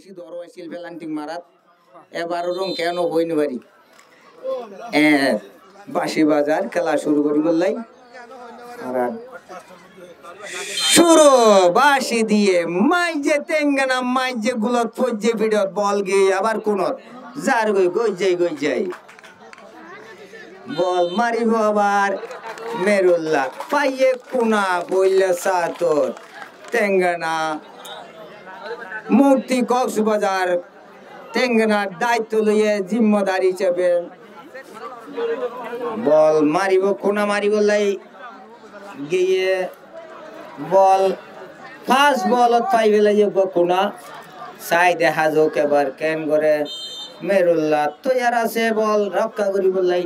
বেশি দর হয়েছিল ফেলান্টিং মারাত এবার রং কেন হইনি বাড়ি বাঁশি বাজার খেলা শুরু করি বললাই শুরু বাঁশি দিয়ে মাইজে তেঙ্গানা মাইজে গুলত ফজে ভিড়ত বল গিয়ে আবার কোন যার গই যাই বল মারিব আবার মেরুল্লাহ পাইয়ে কোনা বইলে সাতর তেঙ্গানা মুক্তি কক্সবাজার তেঙ্গানার দায়িত্ব লইয়ে জিম্মেদারি হিসেবে বল মারিব কোনা মারিব লাই গিয়ে বল ফার্স্ট বলত পাইবে লাগে কোনা সাই দেখা যাক এবার কেন করে মেরুল্লাহ তৈয়ার আছে বল রক্ষা করিব লাই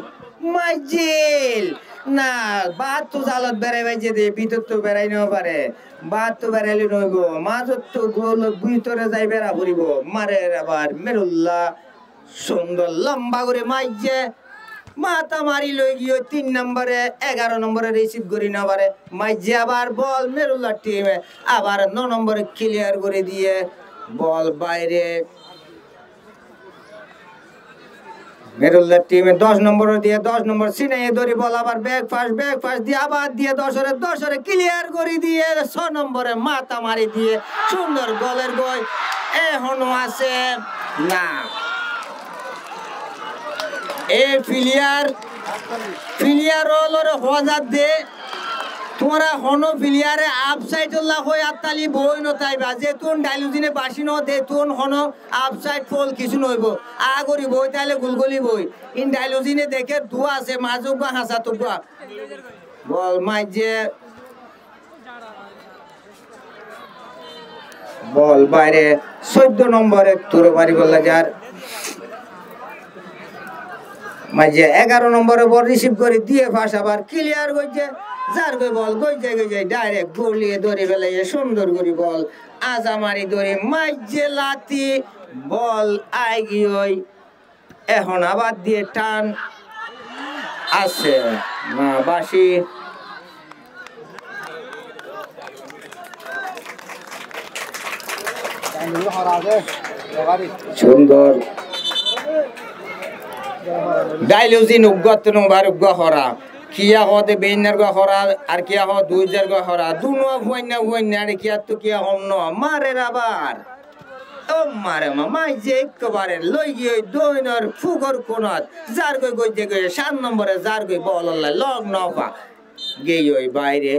মাইজিল না বাদ তো জালত বেড়াই বাইছে দে ভিতর তো বেড়াই নেওয়া পারে বাদ তো বেড়াইলে নইব মাঝত তো গোল ভিতরে যাই বেড়া পড়িব মারে আবার মেরুল্লাহ সুন্দর লম্বা করে মাইজে মাথা মারি লই গিয়ে 3 নম্বরে 11 নম্বরে রিসিভ করি না পারে মাইজে আবার বল মেরুল্লাহ টিমে আবার 9 নম্বরে ক্লিয়ার করে দিয়ে বল বাইরে মেরুল্লাহ টিমে 10 নম্বর দিয়ে 10 নম্বর সিনাই ধরি বল আবার ব্যাক ফাস্ট দিয়ে আবার দিয়ে 10 ক্লিয়ার করে দিয়ে 6 নম্বরে মাথা মারি দিয়ে সুন্দর গোলের গোল এখনো আছে না এ ফিলিয়ার হলো হজার দে তোমরা হনো ফিলিয়ারে আপসাইড উল্লাহ হই আত্তালি বই নতাই বাজে তুন ডাইলুজিনে বাসি ন দে তুন হনো আপসাইড ফল কিছু নইব আগরি বই তাইলে গুলগুলি বই ইন ডাইলুজিনে দেখে দুয়া আছে মাজুক বা হাসা তুবা বল মাইজে বল বাইরে 14 নম্বরে তোরে মারি বললা যার মাঝে 11 নম্বরে বল রিসিভ করে দিয়ে ফাঁস আবার ক্লিয়ার হইছে যার গই বল গই যাই ডাইরেক্ট গলিয়ে ধরে ফেলে সুন্দর করে বল আজামারি ধরে মাঝে লাতি বল আই গই এখন আবার দিয়ে টান আছে না বাসি সুন্দর ডাইলুজিন উগত নবার উগ হরা কিয়া হতে বেইনার গা হরা আর কিয়া হ 2000 গা হরা দুনো হইনা রে কিয়া তো কিয়া হম ন মারে আবার ও মারে মাই যে একবারে লই গিয়ে দইনর ফুগর কোনাত যার গই যে 7 নম্বরে যার গই বল লগ নফা গেই ওই বাইরে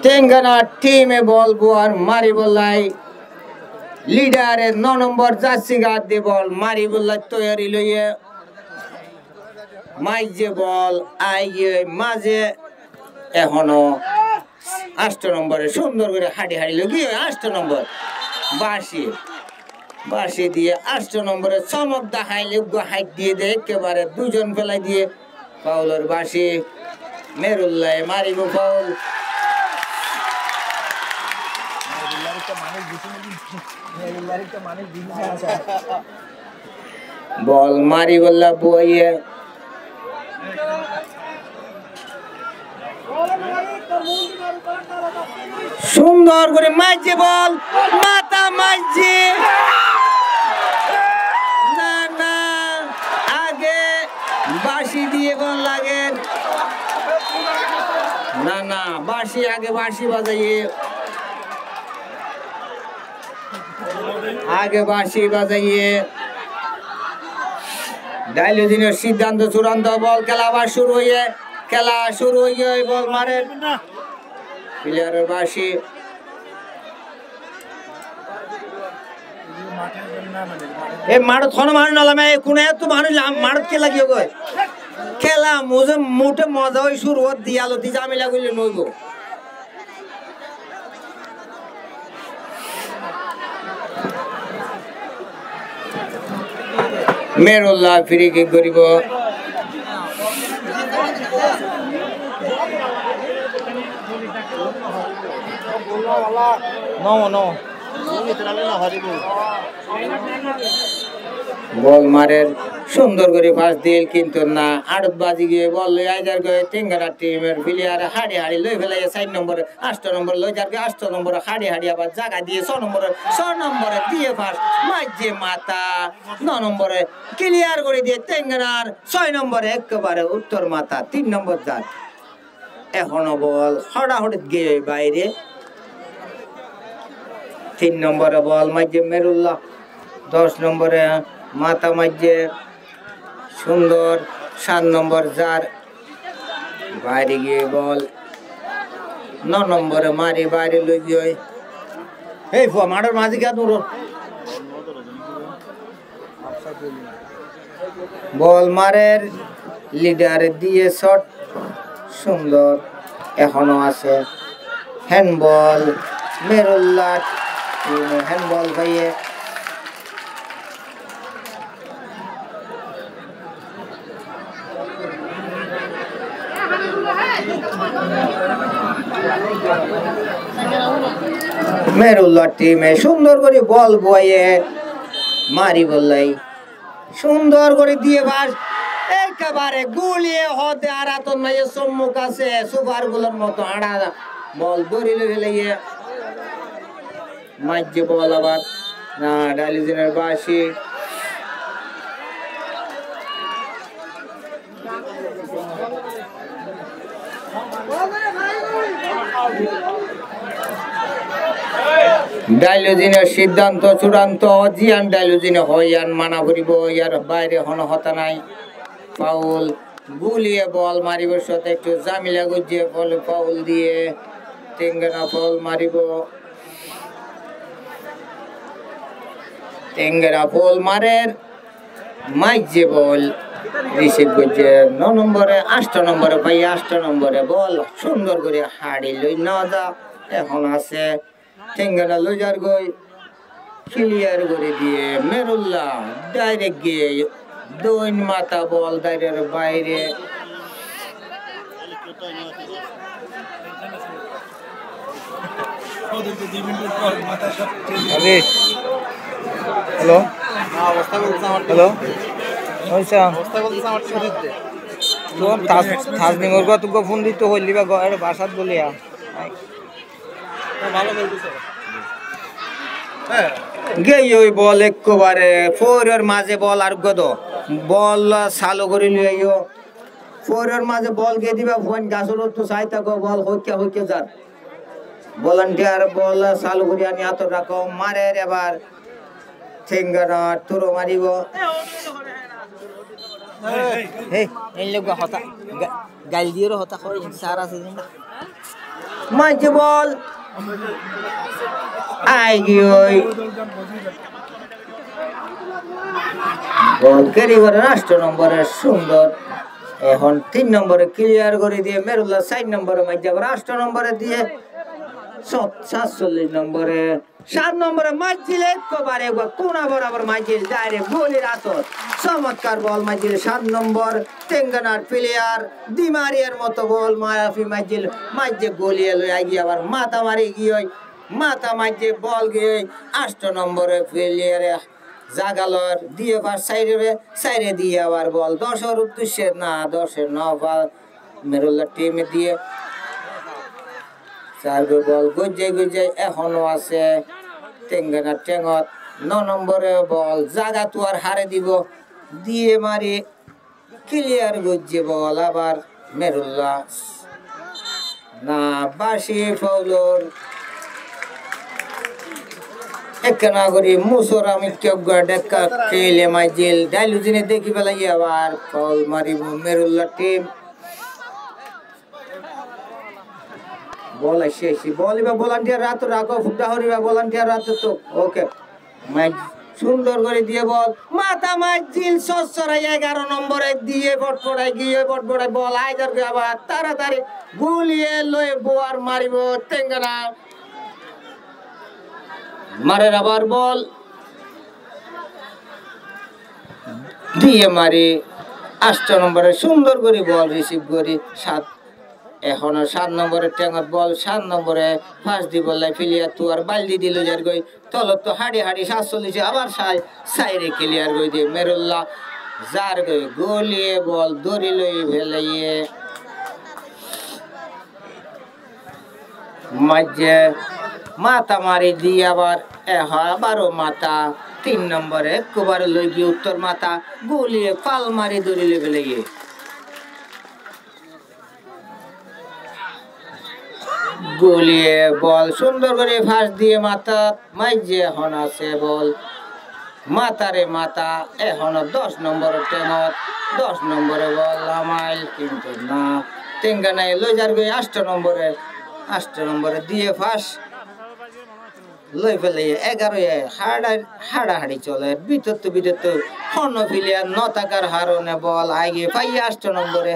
তেঙ্গানা টিমে বল বুয়ার মারি বলাই লিডারের 9 নম্বর জার্সি গার্ড দিয়ে বল মারি বললাই তৈরি লইয়ে মাইজে বল আইয়ে মাঝে এখনো 8 নম্বরে সুন্দর করে হাড়ি লগিয়ে 8 নম্বর বাসি দিয়ে 8 নম্বরে চমক দেখাইলে হাইট দিয়ে দেয় একেবারে দুজন ফেলাই দিয়ে ফাউলের বাসি মেরুল্লাহ মারিব ফাউল বল মারি বললা বইয়ে সুন্দর করে মাঝে বল মাথা মাঝে না আগে বাঁশি দিয়ে বল লাগে না বাঁশি আগে বাঁশি বাজাইয়ে ডাইলুজিনের সিদ্ধান্ত চূড়ান্ত বল খেলা আবার শুরু হয়ে বল মারেন প্লেয়ারের বাঁশি এ মারত হন মানুষ নালামে কোনে এত মানুষ মারত কে লাগিয়ে গয় খেলা মোটে মজা হয়ে শুরু দিয়ালো দি জামিলা করলে নইব মেরুল্লাহ ফ্রি কিক করিব বল মারের সুন্দর করে পাস দিল কিন্তু না আড়ত বাজি গিয়ে বল লই আইজার গয়ে টেঙ্গারা টিমের প্লেয়ার হাড়ি হাড়ি লই ফেলাই 4 নম্বরে 8 নম্বর লই যার 8 নম্বরে হাড়ি হাড়ি আবার জায়গা দিয়ে 6 নম্বরে দিয়ে পাস মাঝে মাথা 9 নম্বরে ক্লিয়ার করে দিয়ে টেঙ্গারার 6 নম্বরে একেবারে উত্তর মাথা 3 নম্বর জাত এখনো বল হড়াহড়ি গিয়ে বাইরে 3 নম্বরে বল মাঝে মেরুল্লাহ 10 নম্বরে মাথা মাঝে সুন্দর 7 নম্বর যার বাইরে গিয়ে বল 9 নম্বরে মারি বাইরে লই গিয়ে এই ফো মাঠের মাঝে গিয়ে দূর বল মারের লিডার দিয়ে শট সুন্দর এখনো আছে হ্যান্ডবল মেরুল্লাহ হ্যান্ডবল ভাইয়ে মেরুল্লাহ টিমে সুন্দর করে বল বয়ে মারি বললাই সুন্দর করে দিয়ে বাস একেবারে গুলিয়ে হতে আর আতন মাইয়ে সম্মুখ আছে সুপার গুলোর মতো আড়া বল দড়িলে ফেলে মাঝে বল আবার না ডালিজনের বাসি ডাইলোজিনের সিদ্ধান্ত চূড়ান্ত জিয়ান ডাইলোজিনে হইয়ান মানা করিব ইয়ার বাইরে হন হতা নাই ফাউল গুলিয়ে বল মারিব সাথে একটু জামিলা গুজিয়ে বল ফাউল দিয়ে টেঙ্গারা বল মারিব টেঙ্গারা বল মারের মাইজে বল রিসিভ করছে 9 নম্বরে 8 নম্বরে ভাই 8 নম্বরে বল সুন্দর করে হাড়ি লই না যা এখন আছে টেঙ্গারা লইজার গই ক্লিয়ার করে দিয়ে মেরুল্লাহ ডাইরেক্ট গিয়ে দইন মাথা বল দাইরের বাইরে হ্যালো হ্যালো তাজনিমর গা তোকে ফোন দিতে হইলি বা বাসাত বলিয়া গেই ওই বল একেবারে ফোরের মাঝে বল আর গদ বল চালু করে লিও ফোরের মাঝে বল গে দিবা ফোন গাছর তো চাই থাকো বল হইকে যার ভলান্টিয়ার বল চালু করে আনি হাত রাখো মারে এবার ঠেঙ্গানা তোরো মারিব এই লোক হতা গাল দিয়ে হতা করে সার আছে মাঝে বল আই গিয়ে বল কেরিবার 8 নম্বরে সুন্দর এখন 3 নম্বরে ক্লিয়ার করে দিয়ে মেরুল্লাহ 4 নম্বরে মাঝে 8 নম্বরে দিয়ে 47 নম্বরে 7 নম্বরে মাঝিল একবারে কোনা বরাবর মাঝিল ডাইরেক্ট গোলের আতর চমৎকার বল মাঝিল 7 নম্বর টেঙ্গানার প্লেয়ার দিমারিয়ার মতো বল মারাফি মাঝিল মাঝে গোলিয়ে লই আগি আবার মাথা মারি গিয়ে মাথা মাঝে বল গিয়ে 8 নম্বরে প্লেয়ারে জাগালর দিয়ে পাস সাইরে দিয়ে আবার বল 10 এর উদ্দেশ্যে না 10 এর 9 মেরুল্লাহ টিমে দিয়ে 4 বল গুজে এখনো আছে টেঙ্গানা টেঙ্গত 9 নম্বরে বল জাগা তো আর হারে দিব দিয়ে মারি ক্লিয়ার গুজে বল আবার মেরুল্লাহ না বাসি ফাউলর একনা করি মুসর আমি ডেকা খেলে মাইজিল ডাইলুজিনে দেখি পেলাই আবার ফাউল মারিব মেরুল্লাহ টিম বল শেষই বলিবা ভলান্টিয়ার রাত রাখো ফুটা হরিবা ভলান্টিয়ার রাত তো ওকে ম্যাচ সুন্দর করে দিয়ে বল মাথা মাইজিল সসরাই 11 নম্বরে দিয়ে বটপড়াই গিয়ে বটপড়াই বল আইদার আবার তাড়াতাড়ি গুলিয়ে লয়ে বোয়ার মারিব টেঙ্গানা মারের আবার বল দিয়ে মারি 8 নম্বরে সুন্দর করে বল রিসিভ করি 7 এখনো 7 নম্বরে টেঙ্গত বল 7 নম্বরে ফার্স্ট দি বল ফিলিয়া তুয়ার বালদি দিল যার গই তলত তো হাড়ি 47 আবার সাইরে ক্লিয়ার গই দিয়ে মেরুল্লাহ যার গলিয়ে বল দড়ি লই ফেলাইয়ে মাঝে মাথা মারি দিয়ে আবার আবারও মাথা 3 নম্বরে একবার লই গিয়ে উত্তর মাথা গলিয়ে পাল মারি দড়ি লই ফেলাইয়ে গলিয়ে বল সুন্দর করে ফাঁস দিয়ে মাথা মাঝে এখন আছে বল মাথারে মাথা এখন 10 নম্বরের টেঙত 10 নম্বরে বল লামাইল কিন্তু না টেঙ্গা নাই লই যার গই 8 নম্বরে দিয়ে ফাঁস লই ফেলে 11 হাড়াহাড়ি চলে বিতত হন ফিলিয়া নতাকার হারনে বল আগে পাই 8 নম্বরে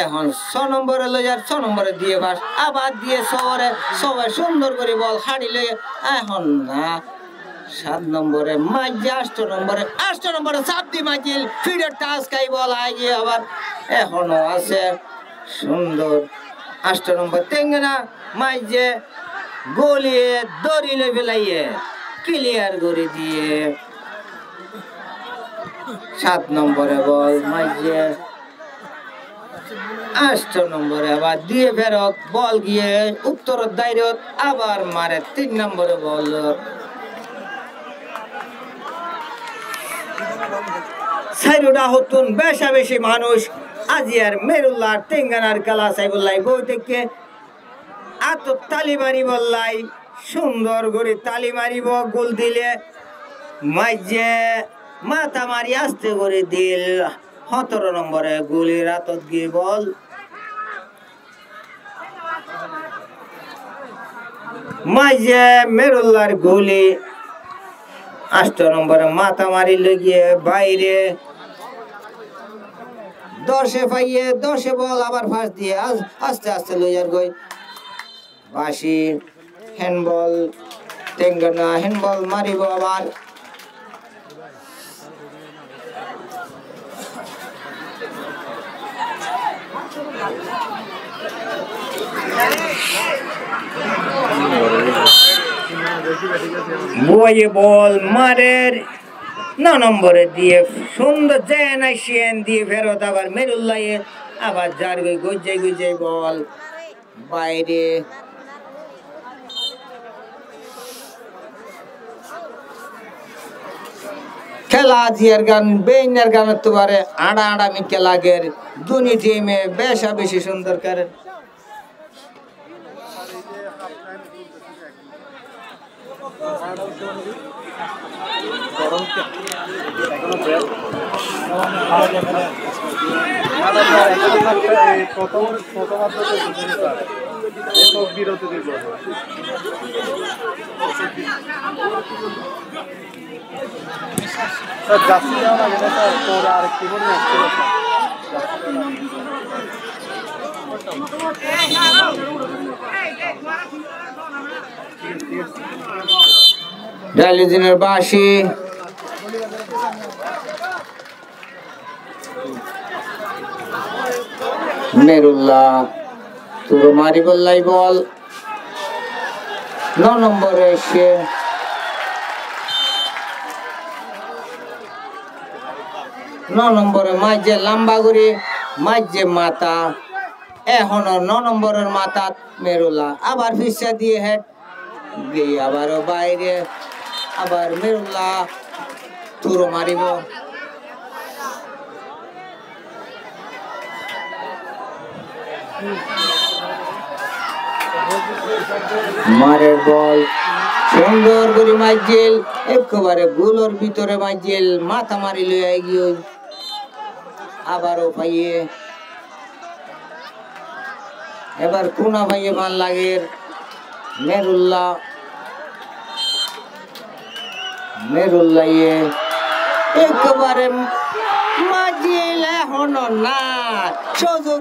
এখন 6 নম্বরে লই যার 6 নম্বরে দিয়ে ফাঁস আবার দিয়ে সবাই সুন্দর করে বল হাড়ি লই এখন না 7 নম্বরে মাঝে 8 নম্বরে সাবদি মাজিল ফিডার টাস খাই বল আগে আবার এখনো আছে সুন্দর 8 নম্বর তেঙ্গনা মাঝে গলিয়ে দড়িলে ফেলাইয়ে ক্লিয়ার করে দিয়ে 7 নম্বরে বল মাঝে 8 নম্বরে আবার দিয়ে ফেরত বল গিয়ে উত্তর দায়রত আবার মারে 3 নম্বরে বল সাইরুডা হতুন বেশি মানুষ আজিয়ার মেরুল্লাহ টেঙ্গানার কালা সাইবুল্লাহ বই থেকে আত তালি মারি বললাই সুন্দর করে তালি মারিব গোল দিলে মাঝে মাথা মারি আস্তে করে দিল 17 নম্বরে গুলির আতত গিয়ে বল মাঝে মেরুল্লার গুলি 8 নম্বরে মাথা মারি গিয়ে বাইরে 10 পাইয়ে 10 বল আবার ফাঁস দিয়ে আস্তে লইয়ার গই বাসি হ্যান্ডবল টেঙ্গানা হ্যান্ডবল মারিব আবার বয়ে বল মারের 9 নম্বরে দিয়ে সুন্দর জেন আইসিয়েন দিয়ে ফেরত আবার মেরুল্লাহে আবার যার গুজে বল বাইরে খেলা জিয়ার গান বেইনার গান তোমারে আড়া মিকে লাগের দুনি টিমে বেশি সুন্দর করে ডালিদিনের বাসি মেরুল্লাহ তোর মারি বললাই বল 9 নম্বরে এসে 9 নম্বরে মাঝে লম্বা করে মাঝে মাথা এখনো 9 নম্বরের মাথা মেরুল্লাহ আবার ফিসা দিয়ে হেড গিয়ে আবারও বাইরে আবার মেরুল্লাহ তুরো মারিব মারের বল সুন্দর করে মাইজেল একেবারে গোলর ভিতরে মাইজেল মাথা মারি লইয়া গিয়ে আবারও পাইয়ে এবার কোনা ভাইয়ে মান লাগের মেরুল্লাহ একেবারে মাজিল এখন না সুযোগ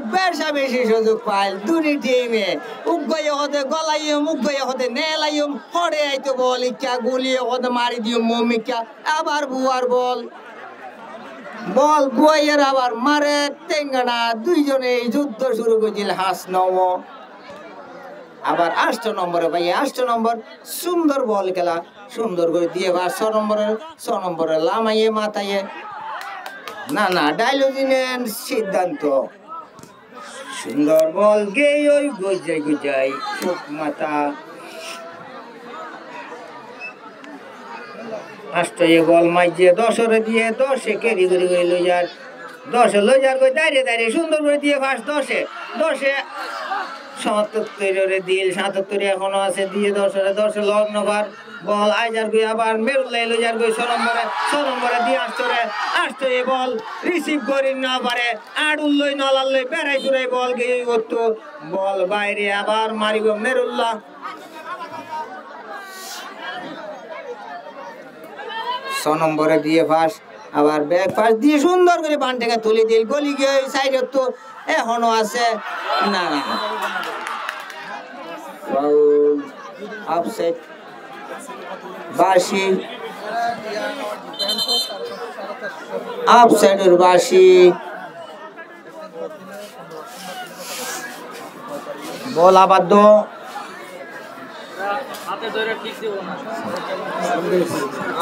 বেশি সুযোগ পাইল দুটি টিমে উগয়ে হতে গলাইম উগয়ে হতে নেলাইম হরে আইতো বল ইচ্ছা গুলিয়ে হতে মারি দিও মমিকা আবার বুয়ার বল বুয়াইয়ের আবার মারে টেঙ্গানা দুইজনে যুদ্ধ শুরু করেছিল হাস নব আবার 8 নম্বরে ভাই 8 নম্বর সুন্দর বল খেলা সুন্দর করে দিয়ে 6 নম্বরে লামাইয়ে মাথায় না না ডাইলজিনের সিদ্ধান্ত সুন্দর বল গে ওই গুজাই গুজাই চোখ মাথা আষ্টে বল মাইজে 10 দিয়ে 10 কেরি করে লই যার 10 লই যার কই দাঁড়িয়ে দাঁড়িয়ে সুন্দর করে দিয়ে ফার্স্ট 10 77 রে দিল 77 এখনো আছে দিয়ে 10 লগ্ন বার বল আইজার গই আবার মেরুল্লাই লই যার গই 6 নম্বরে দিয়ে আসছে বল রিসিভ করি না পারে আড়ুল লই নলাল লই বেড়াই চুরাই বল গই করতো বল বাইরে আবার মারিব মেরুল্লাহ 6 নম্বরে দিয়ে ফাঁস আবার ব্যাক ফাঁস দিয়ে সুন্দর করে বান থেকে তুলে দিল গলি গিয়ে সাইডে তো এখনো আছে না না ফাউল অফসাইড বাসি অফসাইডের বাসি বল আবদ্ধ হাতে ধরে ঠিক দিব না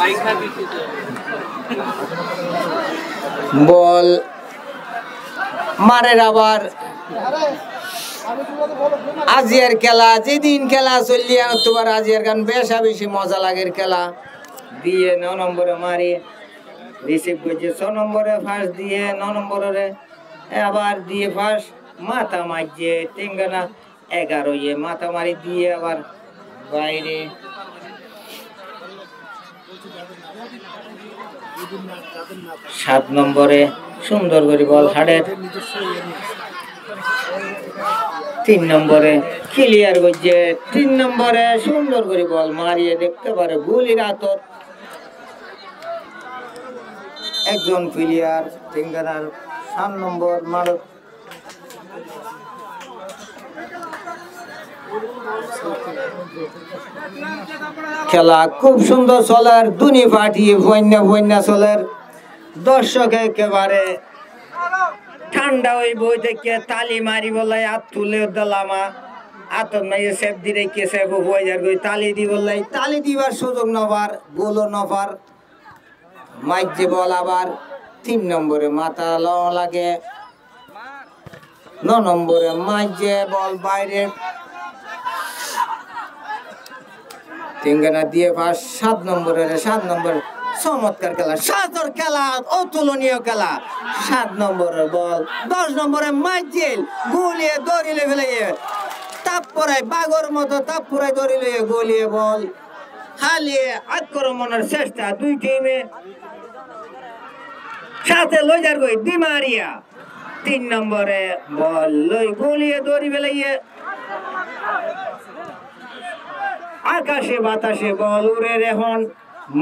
আইখা দিতে বল মারের আবার আজিয়ার খেলা যেদিন খেলা চললি তোমার আজিয়ার গান বেশা বেশি মজা লাগের খেলা দিয়ে 9 নম্বরে মারি রিসিভ করছে 6 নম্বরে ফার্স্ট দিয়ে 9 নম্বরে আবার দিয়ে ফার্স্ট মাথা মারছে টেঙ্গানা 11 মাথা মারি দিয়ে আবার বাইরে 7 নম্বরে সুন্দর করে বল হাড়ের 3 নম্বরে ক্লিয়ার করছে 3 নম্বরে সুন্দর করে বল মারিয়ে দেখতে পারে গুলির আতর একজন প্লেয়ার টেঙ্গানার 7 নম্বর মারক খেলা খুব সুন্দর চলার দুনি ফাটিয়ে বন্যা চলার দর্শক একেবারে ঠান্ডা ওই বই থেকে তালি মারি বলাই হাত তুলে দিলামা আতর নাই সেফ দিলে কে সেফ হয়ে যাবে তালি দি বললাই তালি দিবার সুযোগ নবার গোল নবার মাইজে বল আবার 3 নম্বরে মাথা লাগে 9 নম্বরে মাইজে বল বাইরে টেঙ্গানা দিয়ে পাস 7 নম্বরে 7 নম্বর চমৎকার খেলা 7 খেলা অতুলনীয় খেলা 7 নম্বরের বল 10 নম্বরে মাইজেল গুলিয়ে দড়িলে ফেলে তাপ পড়ায় বাগর মতো তাপ পড়ায় দড়িলে গলিয়ে বল হালিয়ে আক্রমণের চেষ্টা দুই টিমে সাথে লইজার গই দিমারিয়া 3 নম্বরে বল লই গলিয়ে দড়ি ফেলে আকাশে বাতাসে বল উড়ে এখন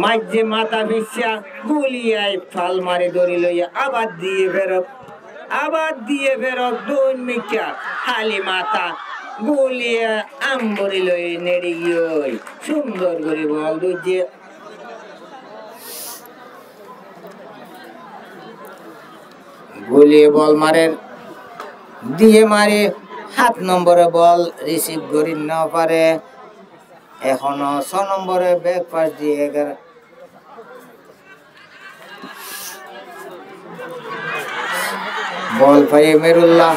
মাঝে মাথা বিছা গুলিয়ায় ফাল মারে দড়ি লইয়া আবার দিয়ে ফেরত দুই মিকা খালি মাথা গুলিয়া আম্বরি লই নেড়ে গিয়ে সুন্দর করে বল দুজে গুলিয়ে বল মারে দিয়ে মারে 7 নম্বরে বল রিসিভ করি না পারে এখনো 6 নম্বরে ব্যাক পাস দিয়ে 11 বল পাই মেরুল্লাহ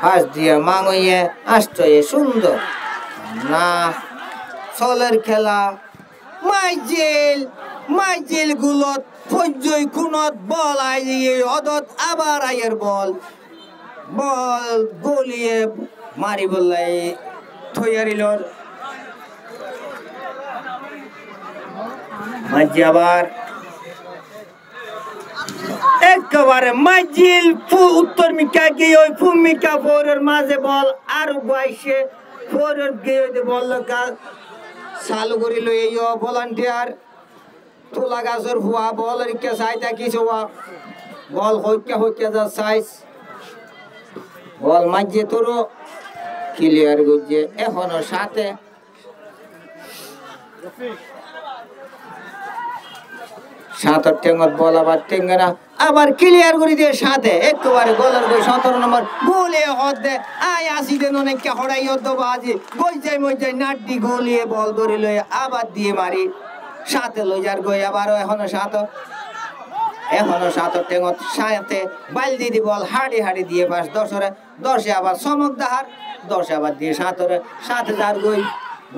পাস দিয়ে মাঙ্গিয়ে আসছে সুন্দর না চলের খেলা মাইজেল গুলত ফজই খুনত বল আইয়ে অদত আবার আয়ের বল গলিয়ে মারি বললাই থইয়ারিলর মাঝে আবার একেবারে মাঝিল উত্তর মিকা গিয়ে ওই ভূমিকা ফোরের মাঝে বল আর বাইশে ফোরের গিয়ে বল চালু করিল এই ভলান্টিয়ার তোলা গাছের ফুয়া বল রিক্কা চাইতা কিছু বল হইকা যা চাইস বল মাঝে তোরও ক্লিয়ার করছে এখনো সাথে সাঁতর টেঙ্গত বল আবার টেঙ্গানা আবার ক্লিয়ার করে দিয়ে সাথে একেবারে গোলের গই 17 নম্বর গোলে হদে আই আসি দেন অনেক হড়াই হদ বাজি গই যাই নাটটি গোলিয়ে বল ধরে লই আবার দিয়ে মারি সাথে লই যার গই আবারও এখনো সাত এখনো 7 টেঙত সাথে বালদি দি বল হাড়ি হাড়ি দিয়ে পাস 10 আবার চমক দাহার 10 আবার দিয়ে 7 যার গই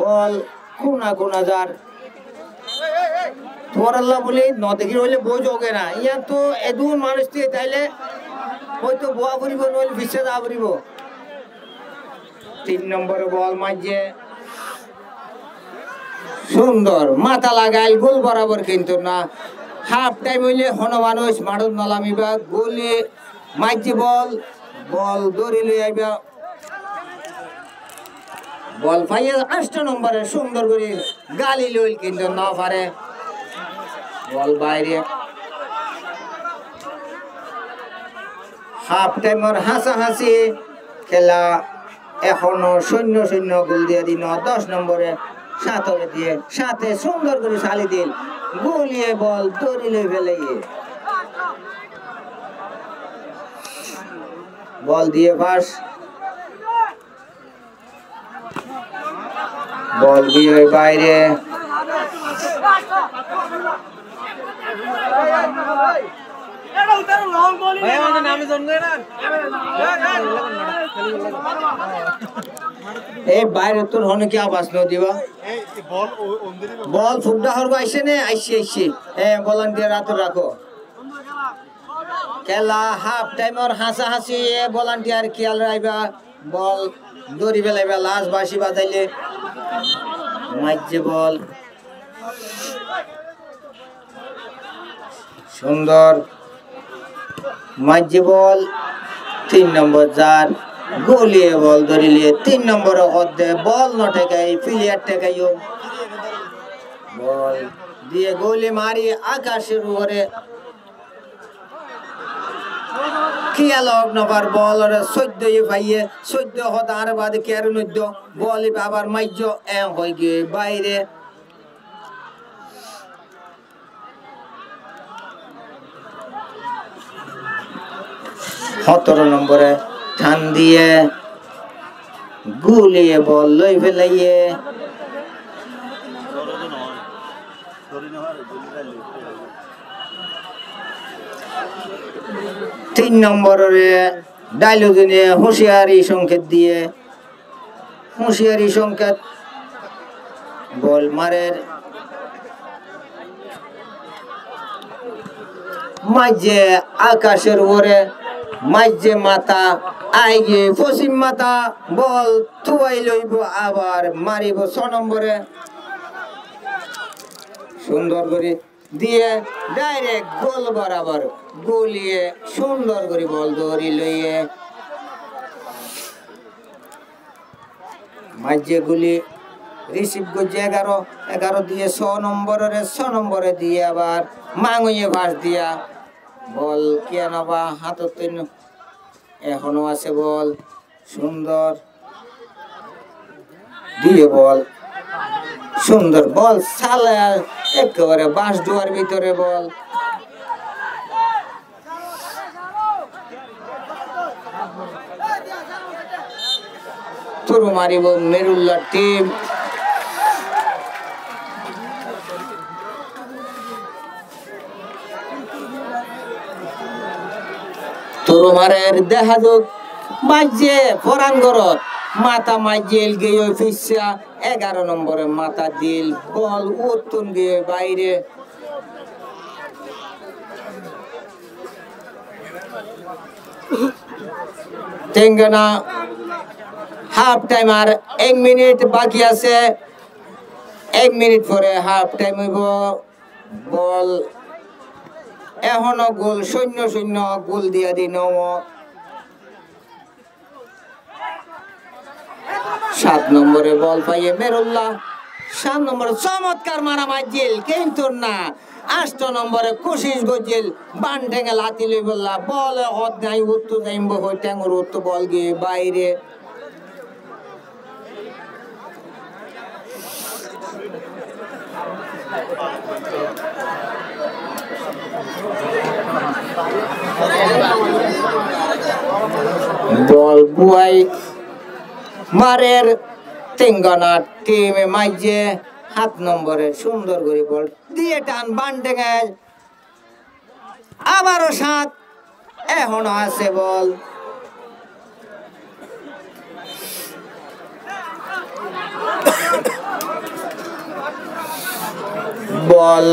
বল কোনা যার তোরাল্লা বলে নদী হইলে বই যোগে না ইয়া তো এদুন মানুষ দিয়ে তাইলে হয়তো বোয়া করিব নইলে বিশ্বে যা করিব 3 নম্বরে বল মাঝে সুন্দর মাথা লাগাইল গোল বরাবর কিন্তু না হাফ টাইম হইলে হন মানুষ মাঠত নালামিবা গোলে মাঝে বল দৌড়ি লই আইবা বল পাইয়ে 8 নম্বরে সুন্দর করে গালি লইল কিন্তু না পারে বল বাইরে হাফ টাইমের হাসাহাসি খেলা এখনো 0-0 গোল দিয়ে দিন 10 নম্বরে 7 দিয়ে 7 সুন্দর করে চালি দিল গোলিয়ে বল দৌড়িলে ফেলে বল দিয়ে পাস বল দিয়ে বাইরে এই বাইরে তোর হনে কি আওয়াজ ন দিবা বল ফুকডা হরবা আইছে নে আইছে ভলান্টিয়ার হাত রাখো খেলা হাফ টাইমর হাসাহাসি ভলান্টিয়ার খেয়াল রাখবা বল দড়ি বেলাইবা লাশ বাঁশি বাজাইলে মাইজে বল সুন্দর মাঝে বল 3 নম্বর যার গোলিয়ে বল ধরিলে 3 নম্বর অর্ধে বল নটেকাই প্লেয়ার টেকাইও বল দিয়ে গোলে মারি আকাশের উপরে খেয়াল নবার বল 14 পাইয়ে 14 হতার বাদে কেয়ার নদ্য বল আবার মাইজ হয়ে গিয়ে বাইরে সতেরো নম্বরে টান দিয়ে গুলিয়ে বল লই ফেলাইয়ে 3 নম্বরে ডাইলুজনে হুঁশিয়ারি সংকেত বল মারের মাঝে আকাশের উপরে মাঝে মাথা আইগে পশ্চিম মাথা বল থুয়াই লইব আবার মারিব 6 নম্বরে সুন্দর করে দিয়ে ডাইরেক্ট গোল বরাবর গোলিয়ে সুন্দর করে বল ধরি লইয়ে মাঝে গুলি রিসিভ করছে 11 দিয়ে 6 নম্বরে দিয়ে আবার মাঙিয়ে পাস দিয়া বল কে নবা হাতত এখনো আছে বল সুন্দর দিয়ে বল সুন্দর বল সালে একেবারে বাঁশ ডুয়ার ভিতরে বল তুরু মারিব মেরুল্লাহ টিম তোরমারের দেখা যোগ মাঝে ফরানগরত মাথা মাঝেল গিয়ে ফিসা 11 নম্বরে মাথা দিল বল উত্তন গিয়ে বাইরে তেঙ্গানা হাফ টাইম আর 1 মিনিট বাকি আছে 1 মিনিট পরে হাফ টাইম হইব বল এখনো গোল 0-0 গোল দিয়া দিন 7 নম্বরে বল পাইয়ে মেরুল্লাহ 7 নম্বরে চমৎকার মারা মাঝিল কিন্তু না 8 নম্বরে কোশিশ গজিল বান ঠেঙ্গে লাতি লই বললা বল হদ নাই উত্তর যাইব হই ঠেঙ্গর উত্তর বল গিয়ে বাইরে বল বুয়াই মারের তেঙ্গানা টিমে মাইজে 7 নম্বরে সুন্দর করে বল দিয়ে টান বান ঠেঙ্গে আবারও 7 এখনো আছে বল বল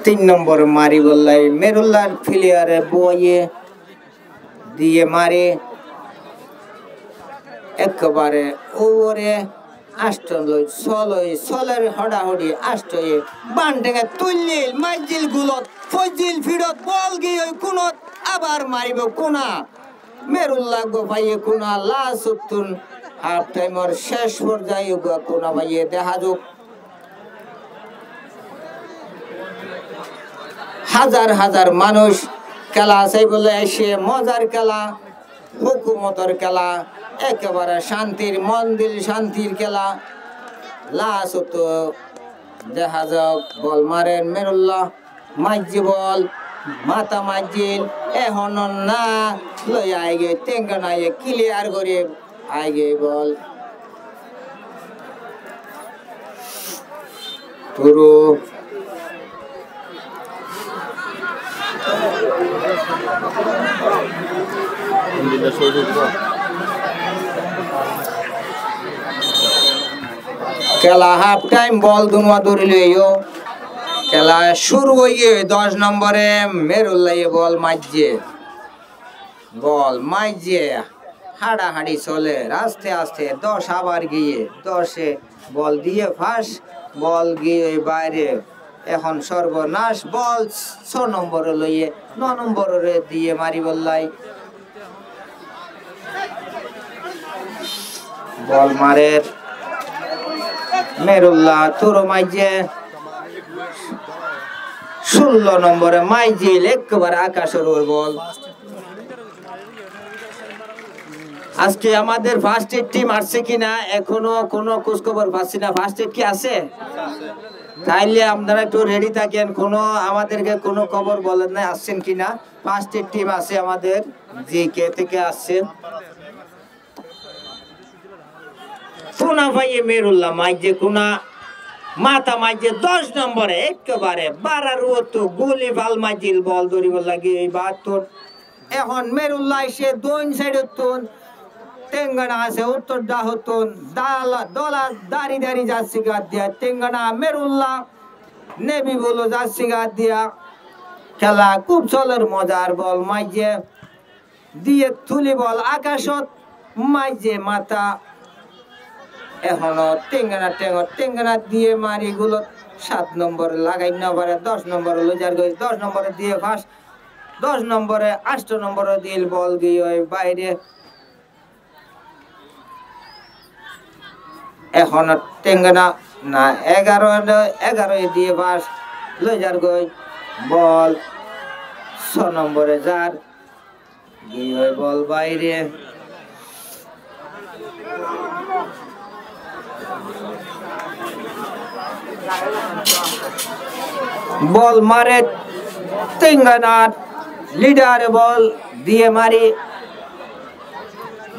3 নম্বর মারি বললাই মেরুল্লার প্লেয়ারে বয়ে দিয়ে মারে একেবারে ওরে আষ্টলই ছলই ছলের হড়াহড়ি আষ্টয়ে বান্ডেকে তুললিল মাইজিল গুলত ফজিল ফিরত বল গিয়ে কোনত আবার মারিব কোনা মেরুল্লাহ গো ভাইয়ে কোনা লাস উত্তুন হাফ টাইমর শেষ পর্যায়ে গো কোনা ভাইয়ে দেখা যোগ হাজার হাজার মানুষ খেলা আছে বলে এসে মজার খেলা হুকুমতের খেলা একেবারে শান্তির মন্দির শান্তির খেলা লাশ তো দেখা যাক বল মারেন মেরুল্লাহ মাঝি বল মাথা মাঝিল এখন না লই আইগে টেঙ্গানা ক্লিয়ার করে আইগে বল পুরো খেলা হাফ টাইম বল দুনুয়া ধরিলেও খেলা শুরু হয়ে 10 নম্বরে মেরুল্লাহ বল মাইজে হাড়াহাড়ি চলে আস্তে আস্তে 10 আবার গিয়ে 10-এ বল দিয়ে ফাঁস বল গিয়ে বাইরে এখন সর্বনাশ বল 6 নম্বরে লইয়ে 9 নম্বরে দিয়ে মারি বললাই বল মারের মেরুল্লাহ তোরো মাইজে 16 নম্বরে মাইজিল একবার আকাশের ওর বল আজকে আমাদের ফার্স্ট এড টিম আসছে কিনা এখনো কোনো খোঁজ খবর পাচ্ছি না ফার্স্ট এড কি আছে তাইলে আপনারা একটু রেডি থাকেন কোনো আমাদেরকে কোনো খবর বলেন না আসছেন কিনা ফার্স্ট এড টিম আছে আমাদের যে কে থেকে আসছে কোনা ভাইয়ে মেরুল্লাহ মাইজে কোনা মাথা মাইজে 10 নম্বরে একেবারে বারার তো গুলি ভাল মাইজিল বল ধরিব লাগে এই 72 এখন মেরুল্লাহ এসে দুই সাইডে তুন তেঙ্গানা আছে উত্তর দাহতুন দলা দাড়ি দাড়ি যাচ্ছি গা দিয়া তেঙ্গানা মেরুল্লাহ নেবি বলো যাচ্ছি গা দিয়া খেলা খুব চলের মজার বল মাইজে দিয়ে তুলি বল আকাশত মাইজে মাথা এখনো টেঙ্গানা দিয়ে মারি গুলো 7 নম্বরে লাগাই না পারে 10 নম্বরে লজার গই 10 নম্বরে দিয়ে ফাঁস 10 নম্বরে 8 নম্বরে দিল বল গিয়ে বাইরে এখন টেঙ্গানা না 11 দিয়ে ফাঁস লজার গই বল 6 নম্বরে যার গিয়ে বল বাইরে বল মারে তেঙ্গানার লিডার বল দিয়ে মারি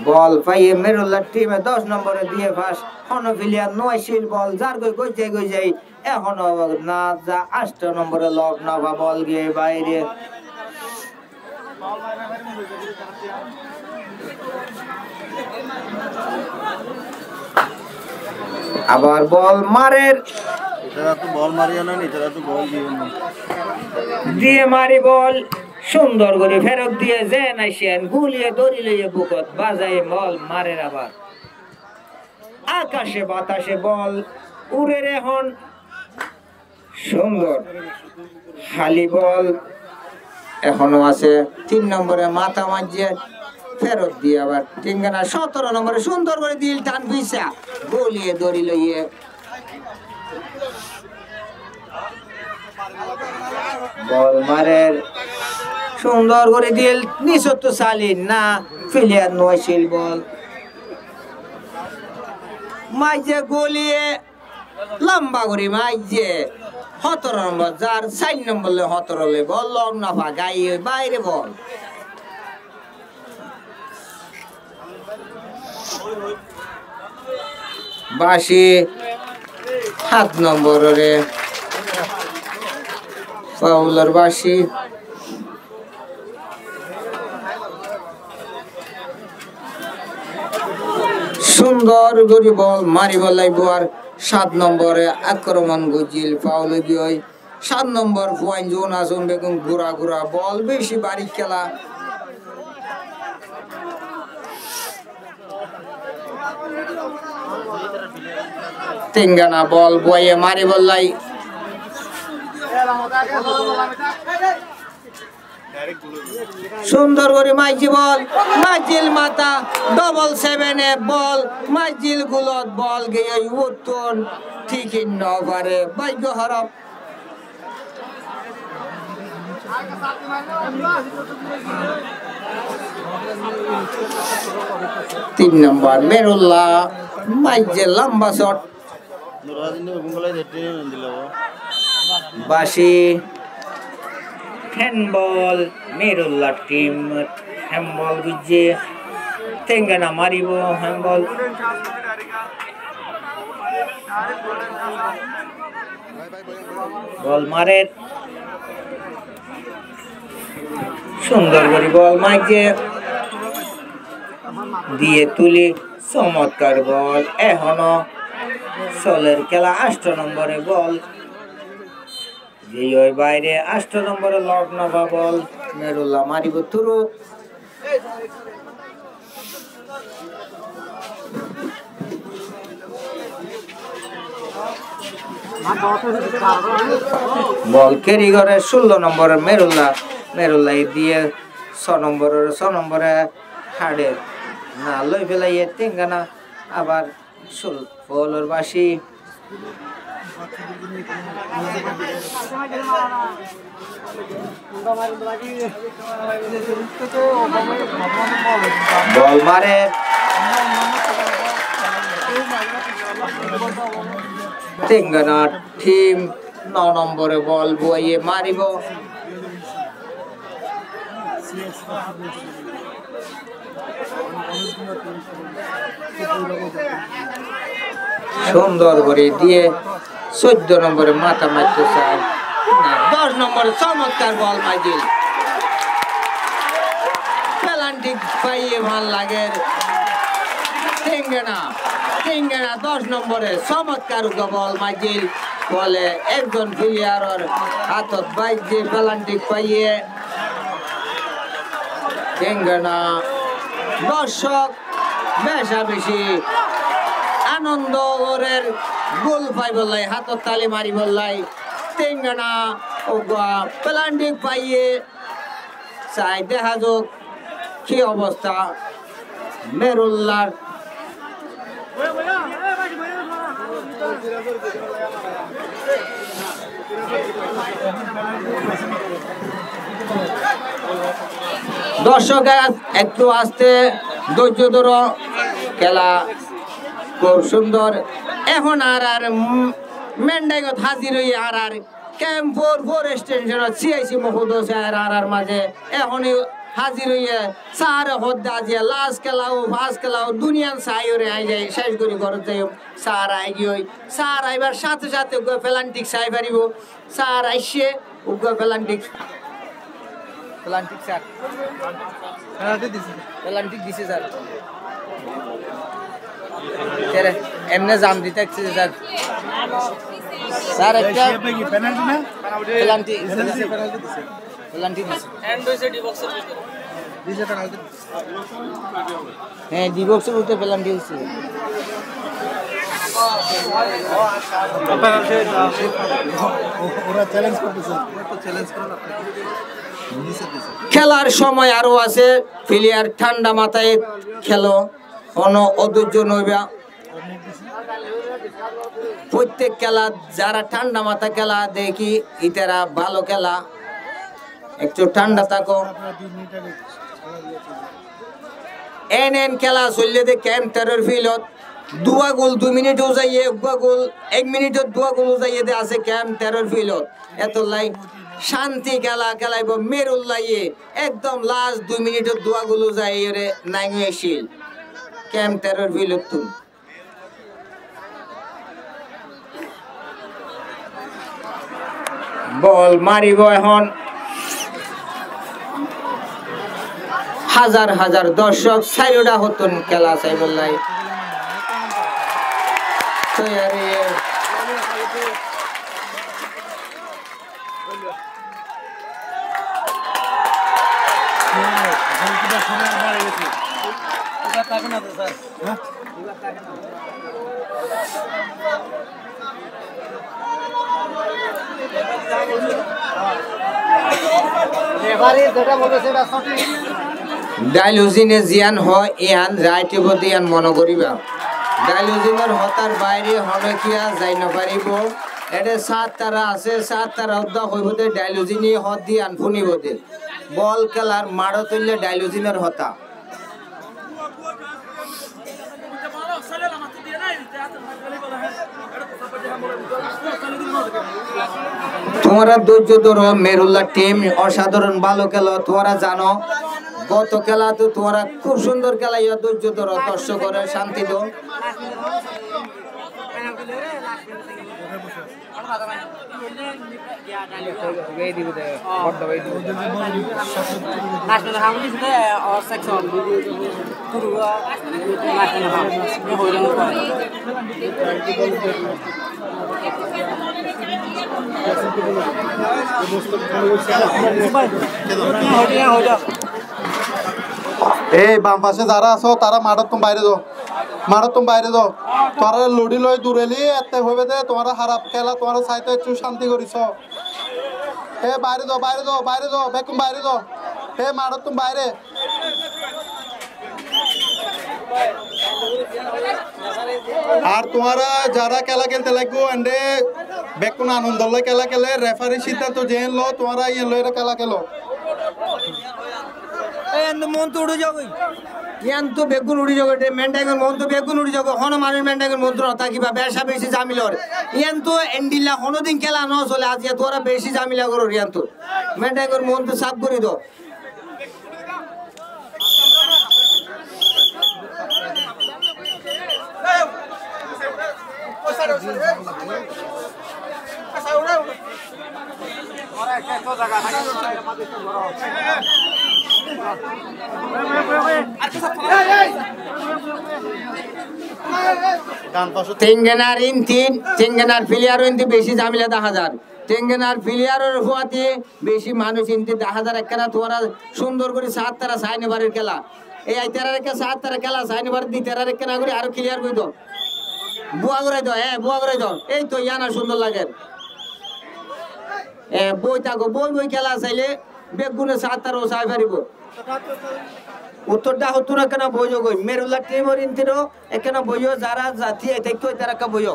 বল পাইয়ে মেরুল্লাহ টিমে 10 নম্বরে দিয়ে ফাঁস হনফিলিয়া নয়শীল বল যার গই যাই এখনো না যা 8 নম্বরে লক না বা বল গিয়ে বাইরে আবার বল মারের দিয়ে মারি বল সুন্দর করে ফেরত দিয়ে যে নাইছেন গুলিয়ে দড়ি লইয়ে বুকত বাজায় বল মারের আবার আকাশে বাতাসে বল উড়ে এখন সুন্দর হালি বল এখনো আছে 3 নম্বরে মাথা মাঝে ফেরত দিয়ে আবার টিঙ্গানা 17 নম্বরে সুন্দর করে দিল টান পিছা গুলিয়ে দড়ি লইয়ে বল মারের সুন্দর করে দিল নিচত সালিন না ফিলিয়ার নয়শীল বল মাইজে গলিয়ে লম্বা করে মাইজে 17 নম্বর যার 4 নম্বর 17 বল লং নাফা গায়ে বাইরে বল বাসি 7 নম্বরে ফাউলার বাসি সুন্দর করে বল মারিব লাগবো আর 7 নম্বরে আক্রমণ গজিল ফাউল গিয়ে 7 নম্বর পয়েন্ট জোন আসুন বেগুন ঘুরা ঘুরা বল বেশি বাড়ি খেলা তেঙ্গানা বল বয়ে মারি বললাই সুন্দর করে মাইজি বল মাইজিল মাথা ডবল 7 এ বল মাইজিল গুলত বল গিয়ে উত্তর ঠিকই নবারে ভাগ্য হারাপ 3 নম্বর মেরুল্লাহ মাইজে লম্বা শট বাসি হ্যান্ডবল মেরুল্লাহ টিম হ্যান্ডবল বুঝে তেঙ্গানা মারিব হ্যান্ডবল বল মারে সুন্দর করে বল মাইজে দিয়ে তুলি চমৎকার বল এখনো চলের খেলা 8 নম্বরে বল যে ওই বাইরে 8 নম্বরে লগ্ন বা বল মেরুল্লাহ মারিব তুরু বল কেরি করে 16 নম্বরে মেরুল্লাহ দিয়ে 6 নম্বরে হাড়ে না লই ফেলাইয়ে তেঙ্গানা আবার ফলর বাসি বল মারে তেঙ্গানা টিম 9 নম্বরে বল বইয়ে মারিব সুন্দর করে দিয়ে 14 নম্বরে মাথা মারতে চায় 10 নম্বরে চমৎকার বল মাইজিল পেনাল্টি পাইয়ে ভাল লাগে তেঙ্গানা 10 নম্বরে চমৎকার বল মাইজিল বলে একজন প্লেয়ারের হাতত বাইজে পেনাল্টি পাইয়ে তেঙ্গানা দর্শক বেশি আনন্দ ওরের গোল পাই বললাই হাতত তালি মারি বললাই তেঙ্গানা ও পেনাল্টি পাইয়ে চাই দেখা যাক কি অবস্থা মেরুল্লাহ দর্শক একটু আস্তে ধৈর্য ধরো খেলা খুব সুন্দর এখন আর মেন্ডাইগত হাজির হই আর ক্যাম্পোর ফরেস্ট স্টেশন সিআইসি মহোদয় আর মাঝে এখনই হাজির হইয়ে চার হদ্দা যে লাস্ট খেলাও ফার্স্ট খেলাও দুনিয়ান সাইরে আই যায় শেষ করি ঘরত যাই চার আই গই চার আইবার সাথে সাথে পেনাল্টি চাই পারিব চার আইসে পেনাল্টি স্যার পেনাল্টি দিছে স্যার এমনি জাম দিতে স্যার স্যার একটা পেনাল্টি না পেনাল্টি পেনাল্টি দিছে এন্ড হইছে ডি বক্সের ভিতরে দিছে পেনাল্টি হ্যাঁ ডি বক্সের ভিতরে পেনাল্টি হইছে ওরা চ্যালেঞ্জ করতেছে তো চ্যালেঞ্জ করুন আপনাকে খেলার সময় আরো আছে প্লেয়ার ঠান্ডা মাথায় খেলো কোনো অধৈর্য নইবা প্রত্যেক খেলা যারা ঠান্ডা মাথা খেলা দেখি ইতারা ভালো খেলা একটু ঠান্ডা থাকো এন খেলা চললে দে ক্যাম্প টেরর ফিল্ডত 2 গোল 2 মিনিটও যাইয়ে 1 গোল 1 মিনিটত 2 গোল যাইয়ে দে আছে ক্যাম্প টেরর ফিল্ডত এত লাই শান্তি খেলা খেলাইব মেরুল্লাইয়ে একদম লাস্ট 2 মিনিটত 2 গোল যাইয়ে রে নাইয়েছিল ক্যাম্প টেরর ফিল্ডত তুমি বল মারিব এখন হাজার হাজার দর্শক সাইডা হতন খেলা চাই বললাই ডাইলুজিনে জিয়ান হয় ইহান যাইতে বদি ইয়ান মনে করিবা ডাইলুজিনের হতার বাইরে হনকিয়া যাই নপারিব এটা সাত তারা আছে সাত তারা উদ্দা হইবতে ডাইলুজিনি হত দিয়ে আন ফুনিবতে বল খেলার মাড়ো তুললে ডাইলুজিনের হতা তোমরা ধৈর্য ধরো মেরুল্লাহ টিম অসাধারণ ভালো খেলো তোমরা জানো গত খেলা তো তোমরা খুব সুন্দর খেলা ইয়া ধৈর্য ধরো দর্শকের শান্তি দাও এই বাম পাশে যারা আছো তারা মাঠত তুমি বাইরে যাও মাঠত তুমি বাইরে যাও তোরা লড়ি লই দূরেলি এতে হইবে দে তোমরা খারাপ খেলা তোমরা চাইতে একটু শান্তি করিস এ বাইরে যাও বাইরে যাও বাইরে যাও বেকুম বাইরে যাও এ মাঠত তুমি বাইরে আর তোমরা যারা খেলা খেলতে লাগবো এন্ডে বেকুন আনন্দ লয় খেলা খেলে রেফারি সিদ্ধান্ত জেন লো তোমরা ইয়ে লয় খেলা খেলো মন তো উড়ে যাবে ইয়ান তো বেগুন উড়ি যাবে মেন্টাইগর মন তো বেগুন উড়ি যাবে হন মানুষ মেন্টাইগর মন্ত্র হতা কিবা বেশা বেশি জামিলর ইয়ান তো এন্ডিলা হনদিন খেলা ন চলে আজ তোরা বেশি জামিলা করো ইয়ান তো মেন্টাইগর মন তো সাফ করে দাও টেঙ্গেনার ইনতিন টেঙ্গেনার প্লেয়ার ইনতি বেশি জামিলা 10,000 টেঙ্গেনার প্লেয়ারের হওয়াতে বেশি মানুষ ইনতি 10,000 একখানা তোরা সুন্দর করে 7 তারা সাইনেবারের খেলা এই আইতারার একটা 7 তারা খেলা সাইনেবার দি তারার একখানা করে আরো ক্লিয়ার কই দাও বুয়া করে দাও হ্যাঁ বুয়া করে দাও এই তো ইয়ানা সুন্দর লাগে বই থাকো বই খেলা চাইলে বেগুনে 7 তারাও চাই পারিব উত্তরটা হতো না কেন বইও গই মেরুল্লাহ টিমর ইনতিরো এখানে বইও যারা জাতি দেখতো তারা কা বইও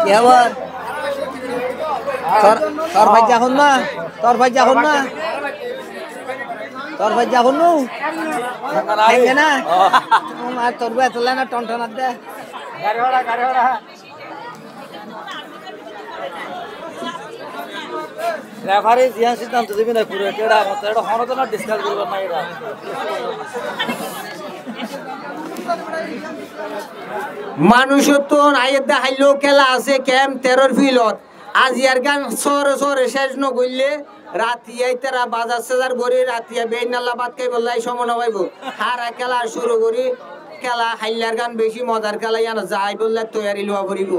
কি আবার তোর ভাই যখন না তোর ভাই যখন না তোর ভাই যখন নো দেখে না আর তোর ভাই তোলা না টনটনাত দে গাড়ি ভাড়া রেফারি জিয়া সিদ্ধান্ত দিবি না পুরো কেডা মত এটা হনতো না ডিসকাস করব না এটা মানুষ তো আইদা হাইলো খেলা আছে ক্যাম্প 13 ফিলত আজ ইয়ার গান সরে শেষ ন কইলে রাতি আইতারা বাজার সাজার গরি রাতি বেইনাল্লা বাদ কই বললাই সমন হইবো হারা খেলা শুরু করি খেলা হাইলার গান বেশি মজার খেলা জানা যাই বললে তৈরি লওয়া করিব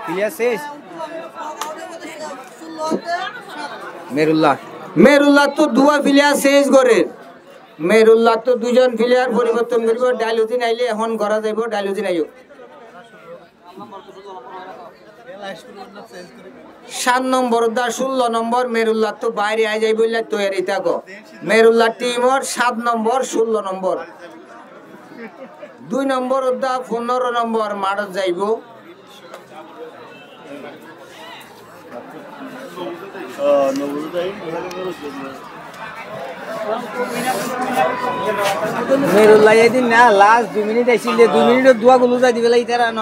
প্লেয়ার শেষ মেরুল্লাহ তো দুয়া প্লেয়ার শেষ করে মেরুল্লাহ তো দুজন প্লেয়ার পরিবর্তন করিব ডাইলুজিন আইলে এখন করা যাইব ডাইলুজিন আইও 7 নম্বর দা 16 নম্বর মেরুল্লাহ তো বাইরে আই যাই বললে তৈরি থাকো মেরুল্লাহ টিমর 7 নম্বর 16 নম্বর 2 নম্বর দা 15 নম্বর মাঠত যাইব মেরুল্লাহ এদিন না লাস্ট 2 মিনিট আইছিলে 2 মিনিটের দোয়া গুলো যাই দিবেলাই তারা ন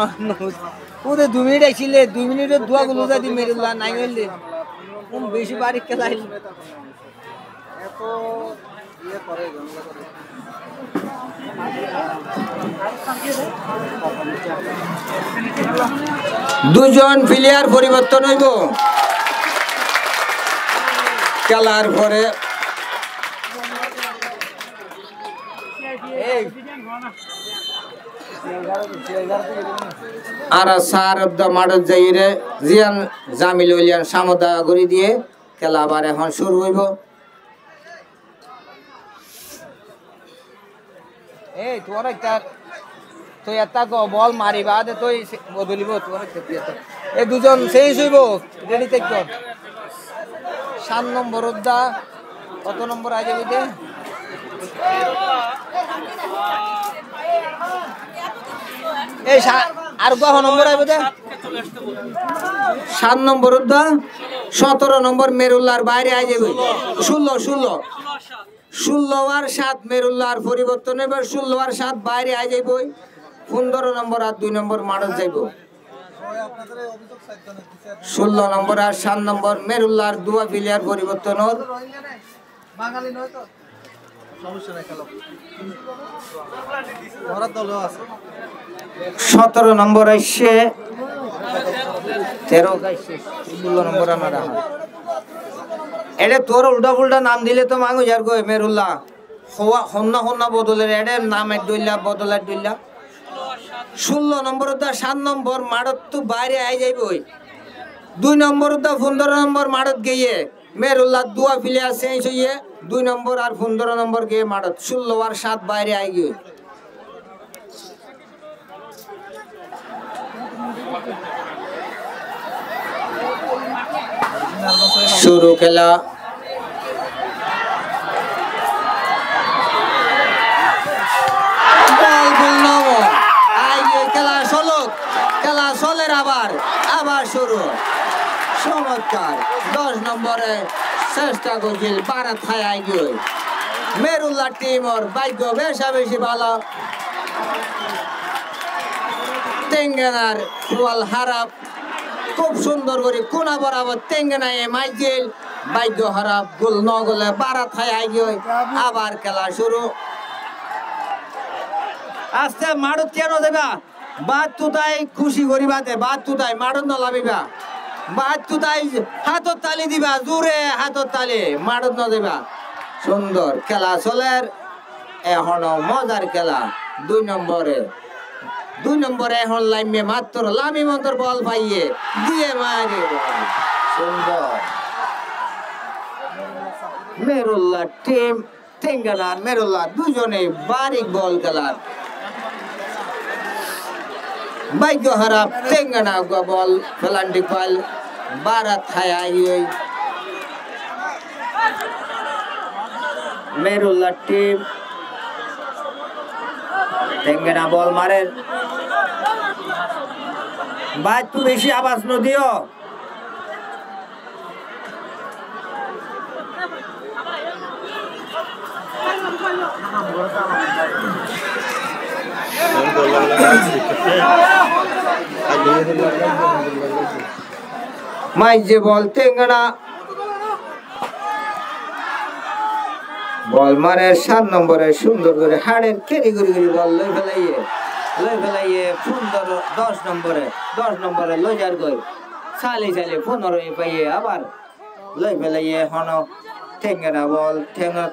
ওদের 2 মিনিট আইছিলে 2 মিনিটের দোয়া গুলো যাই দি মেরুল্লাহ নাই হইলে কোন বেশি বাড়ি খেলাই এত ইয়ে করে দুজন প্লেয়ার পরিবর্তন হইব খেলার পরে আর সার অফ দ্য মাঠত যাই রে জিয়ান জামিল উলিয়ান সামদা করে দিয়ে খেলা আবার এখন শুরু হইব। এই তোর একটা তুই একটা বল মারিবা দে তুই বদলিব তোর এই দুজন শেষ হইব রেডি থাক 7 নম্বর উদ্দা কত নম্বর আজ যাবে এই আর কত নম্বর আইবে দে 7 নম্বর উদ্দা 17 নম্বর মেরুল্লাহর বাইরে আই যাবে 16 আর 7 মেরুল্লাহর পরিবর্তন এবার 16 আর 7 বাইরে আই যাইব 15 নম্বর আর 2 নম্বর মারত যাইব 16 নম্বর আর 7 নম্বর মেরুল্লাহর দুয়া প্লেয়ার পরিবর্তন হল বাঙালি নয় তো সমস্যা নাই খেলো ওরা দলও আছে 17 নম্বর আইছে 13 গাইছে 16 নম্বর আমরা এটা তোর উল্টা পুল্টা নাম দিলে তো মাঙ্গু যার গো মেরুল্লাহ হওয়া হন্না বদলের এডে নাম এক দইলা বদলার দইলা 16 নম্বর দা 7 নম্বর মাড়ত তো বাইরে আই যাইবই 2 নম্বর দা 15 নম্বর মাড়ত গিয়ে মেরুল্লাহ দুয়া প্লেয়ার চেঞ্জ হইয়ে 2 নম্বর আর 15 নম্বর গিয়ে মাড়ত 16 আর 7 বাইরে আই গিয়ে শুরু খেলা খেলা চলের আবার শুরু চমৎকার 10 নম্বরে চেষ্টা করছিল বারাত খায় গিয়ে মেরুল্লাহ টিম ওর ভাগ্য বেশি ভালো তেঙ্গানার ফুয়াল হারাপ খুব সুন্দর করে কোনা বরাবর তেঙ্গানায় মাইজিল ভাগ্য হারাপ গোল ন গোলে বারাত খায় গিয়ে আবার খেলা শুরু আস্তে মাড়ত কেন দেবা বাদ তুতাই খুশি করিবা দে বাদ তুতাই মাড়ত ন লাভিবা বাদ তুতাই হাতত তালি দিবা জোরে হাতত তালি মাড়ত ন দেবা সুন্দর খেলা চলের এখনো মজার খেলা 2 নম্বরে এখন লাইমে মাত্র লামি মন্তর বল পাইয়ে দিয়ে মারে সুন্দর মেরুল্লাহ টিম তেঙ্গানার মেরুল্লাহ দুজনে বারিক বল খেলার ভাগ্য হারাপ তেঙ্গানা বল ফেলান্টি পাল বারাত খায় মেরুল্লাহ টিম তেঙ্গানা বল মারে বাদ তু বেশি আওয়াজ নদিও মাই যে বল তেঙ্গানা বল মারে 7 নম্বরে সুন্দর করে হাড়ের কেরি গুড়ি বল লই ফেলাইয়ে সুন্দর 10 নম্বরে লই যার গই চালে 15 পাইয়ে আবার লই ফেলাইয়ে হন ঠেঙ্গেনা বল ঠেঙ্গা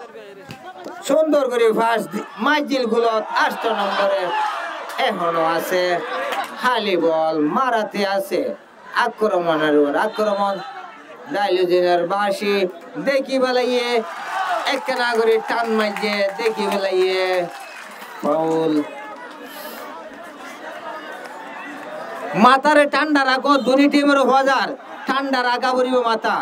সুন্দর করে ফার্স্ট মাইজিল গুলত 8 নম্বরে এখনো আছে খালি বল মারাতে আছে আক্রমণ ডাইলুজিনের বাসি দেখি বেলাইয়ে একটা নাগরে টান মাইজে দেখি বেলাইয়ে ফাউল মাথারে ঠান্ডা রাখো দুই টিমের বাজার ঠান্ডা রাখা পড়িব মাথা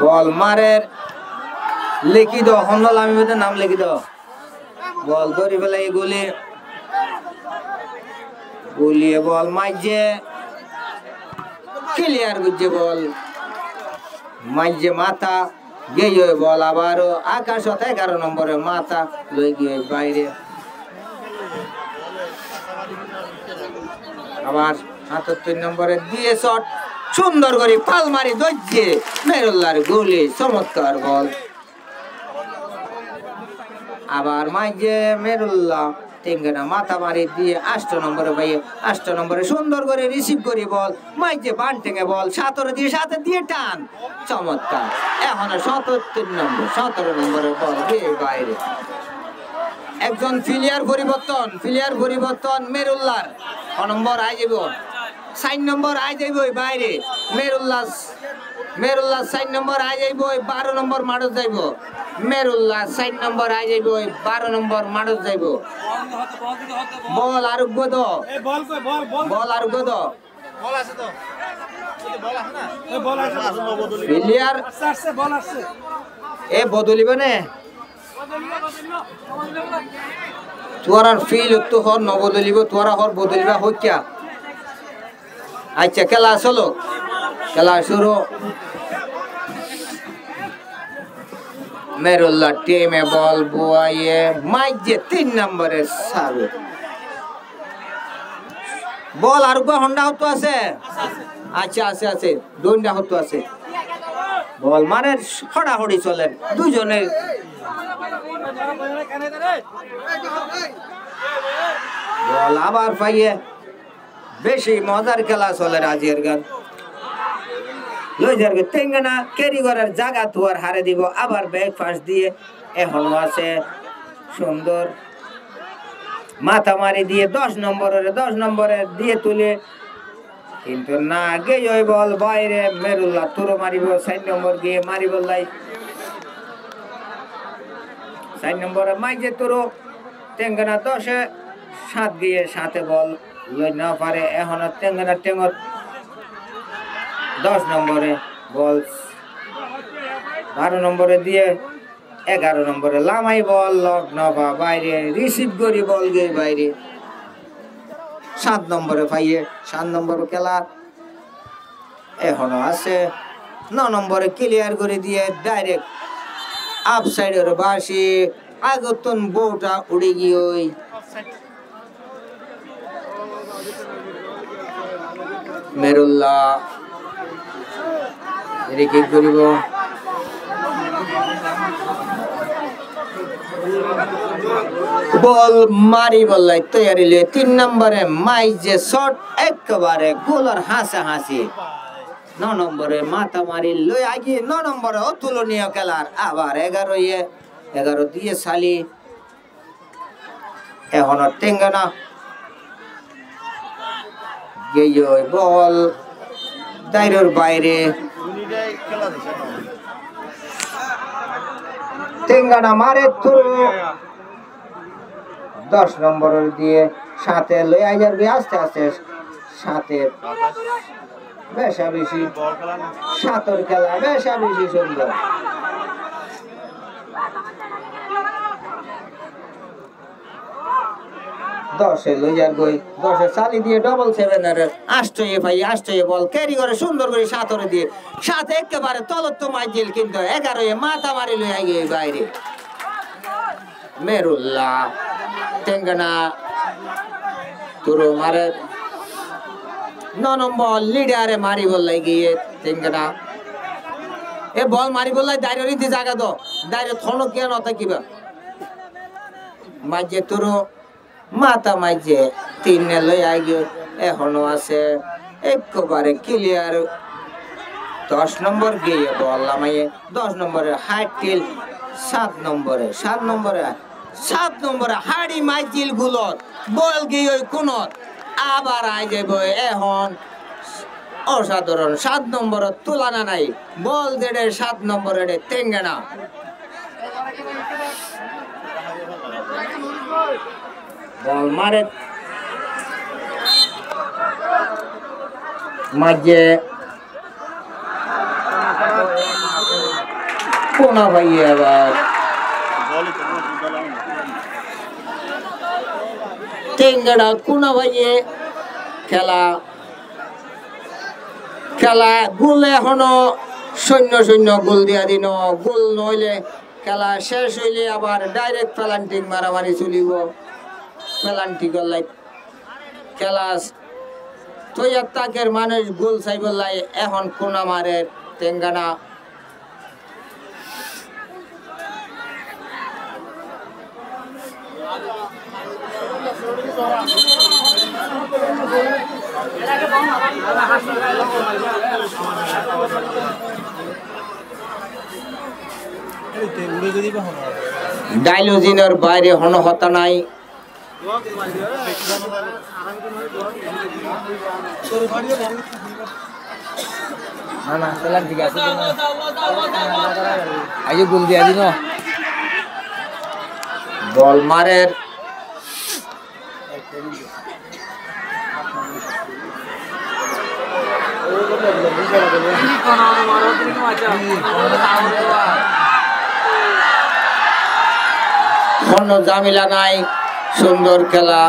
বল মারের লিখি দাও হন্ডল আমি নাম লিখি দাও বল ধরি বেলাই গুলিয়ে বল মাইজে ক্লিয়ার বুঝছে বল মাইজে মাথা গিয়ে বল আবারও আকাশ 11 নম্বরে মাথা লই গিয়ে বাইরে আবার 77 নম্বরে দিয়ে শট সুন্দর করে পাল মারি দইছে মেরুল্লাহর গোলে চমৎকার বল আবার মাইজে মেরুল্লাহ তেঙ্গানা মাথা মারি দিয়ে 8 নম্বরে ভাই 8 নম্বরে সুন্দর করে রিসিভ করি বল মাইজে বান্টেঙ্গে বল 17 দিয়ে 7 দিয়ে টান চমৎকার এখন 17 নম্বরে বল দিয়ে বাইরে একজন প্লেয়ার পরিবর্তন মেরুল্লাহ নম্বর আই যাব 4 নম্বর আই যাইব বাইরে মেরুল্লাহ 4 নম্বর আই যাইব 12 নম্বর মাঠত যাইব মেরুল্লাহ 4 নম্বর আই যাইব 12 নম্বর মাঠত যাইব বল আর গদ বল আর গদ বল আছে তো বল আছে না বল আছে প্লেয়ার আসছে বল আসছে এ বদলিবে না তোরার ফিল তো হর নবদলিব তোরা হর বদলিবা হইয়া আচ্ছা খেলা চলো খেলা শুরু মেরুল্লাহ টিমে বল বুয়াইয়ে মাইজে 3 নম্বরে সাবে বল আর গো হন্ডা হতো আছে আচ্ছা আছে দুইটা হতো আছে বল মানে হড়াহড়ি চলে দুজনে বল আবার পাইয়ে বেশি মজার খেলা চলে রাজিয়ার গান লইজার গে তেঙ্গানা ক্যারি করার জায়গা তোয়ার হারে দিব আবার ব্যাক পাস দিয়ে এখনো আছে সুন্দর মাথা মারি দিয়ে 10 নম্বরে দিয়ে তুলে কিন্তু না গেই ওই বল বাইরে মেরুল্লাহ তুরো মারিব 4 নম্বর গিয়ে মারিব লাই 4 নম্বরে মাইজে তুরো তেঙ্গানা 10 7 গিয়ে 7 বল লই না পারে এখন তেঙ্গানা টেঙ্গত 10 নম্বরে বল 12 নম্বরে দিয়ে 11 নম্বরে লামাই বল লগ্ন বা বাইরে রিসিভ করি বল গিয়ে বাইরে 7 নম্বরে পাইয়ে 7 নম্বর খেলা এখনো আছে 9 নম্বরে ক্লিয়ার করে দিয়ে ডাইরেক্ট আপ সাইডের বাসি আগতন বউটা উড়ে গিয়ে ওই মেরুল্লাহ রেখে করিব বল মারি বললাই তৈরি 3 নম্বরে মাইজে শট একেবারে গোলার হাসি 9 নম্বরে মাথা মারি লই আগে 9 নম্বরে অতুলনীয় খেলার আবার 11 দিয়ে সালি এখন তেঙ্গানা গেই বল দাইরের বাইরে তেঙ্গানা মারে তুরু 10 নম্বর দিয়ে 7 লই আইজার আস্তে সাথে বেশা বেশি 7 খেলা বেশা বেশি সুন্দর দশে লইয়ার গই 10 সালি দিয়ে ডবল 7 এর আষ্টয়ে বল ক্যারি করে সুন্দর করে 7 দিয়ে 7 একেবারে তলত মাইজিল কিন্তু 11 মাথা মারি লই আই বাইরে মেরুল্লাহ তেঙ্গানা তুরো মারে 9 নম্বর লিডারে মারি বললাই গিয়ে তেঙ্গানা এ বল মারি বললাই দাইরে রিতে জায়গা দাও দাইরে থনো কে না থাকিবা মাঝে তুরো মাথা মাঝে 3 লই আগে এখনো আছে একেবারে ক্লিয়ার 10 নম্বর গিয়ে বল লামাইয়ে 10 নম্বরে হাইট টিল 7 নম্বরে হাড়ি মাইজিল গুলত বল গিয়ে কোনত আবার আই যাব এখন অসাধারণ 7 নম্বর তুলনা নাই বল দেড়ে 7 নম্বরে তেঙ্গানা বল মারে মাঝে কোনা ভাই আবার তেঙ্গানা কোনা ভাইয়ে খেলা গোল এখনো শূন্য গোল দিয়া দিন গোল নইলে খেলা শেষ হইলে আবার ডাইরেক্ট পেনাল্টি মারামারি চলিব পেনাল্টি গলাই খেলা তৈয়ার তাকের মানুষ গোল চাইব লাই এখন কোনা মারে তেঙ্গানা ডাইলোজিনের বাইরে হনহতা নাই। বল মারের কোনো ঝামেলা নাই, সুন্দর খেলা।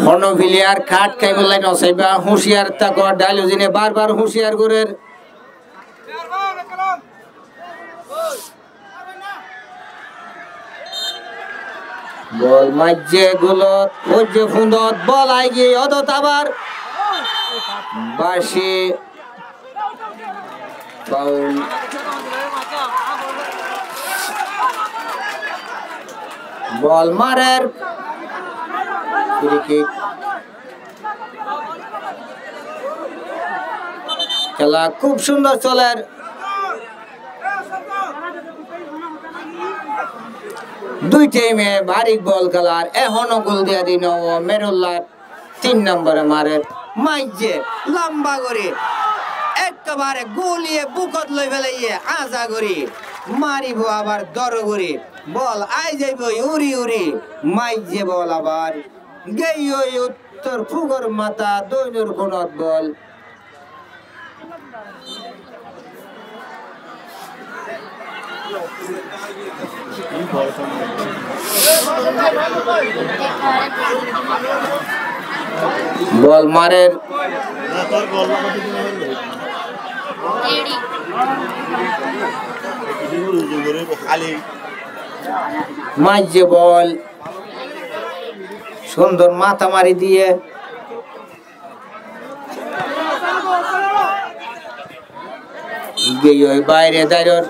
হনভিলিয়ার কাট খাই বললাই নসাইবা হুঁশিয়ার থাকো। ডাইলোজিনে বারবার হুঁশিয়ার করে বল মাঝে গুলো ওই যে ফুন্দত বল আই গিয়ে অদত আবার বাসি ফাউল। বল মারের ফ্রি কিক। খেলা খুব সুন্দর চলে। দুই টিমে ভারী বল খেলার এখনো গোল দিয়া দিন মেরুল্লাহ 3 নম্বরে মারে মাইজে লম্বা করে একেবারে গোলিয়ে বুকত লই ফেলাইয়ে আজা করি মারিব আবার দর করি বল আই যাইব উড়ি উড়ি মাইজে বল আবার গেই ওই উত্তর ফুগর মাথা দৈনুর কোনত বল। বল মারের মাঝে বল সুন্দর মাথা মারি দিয়ে বাইরে দাঁড়িয়ে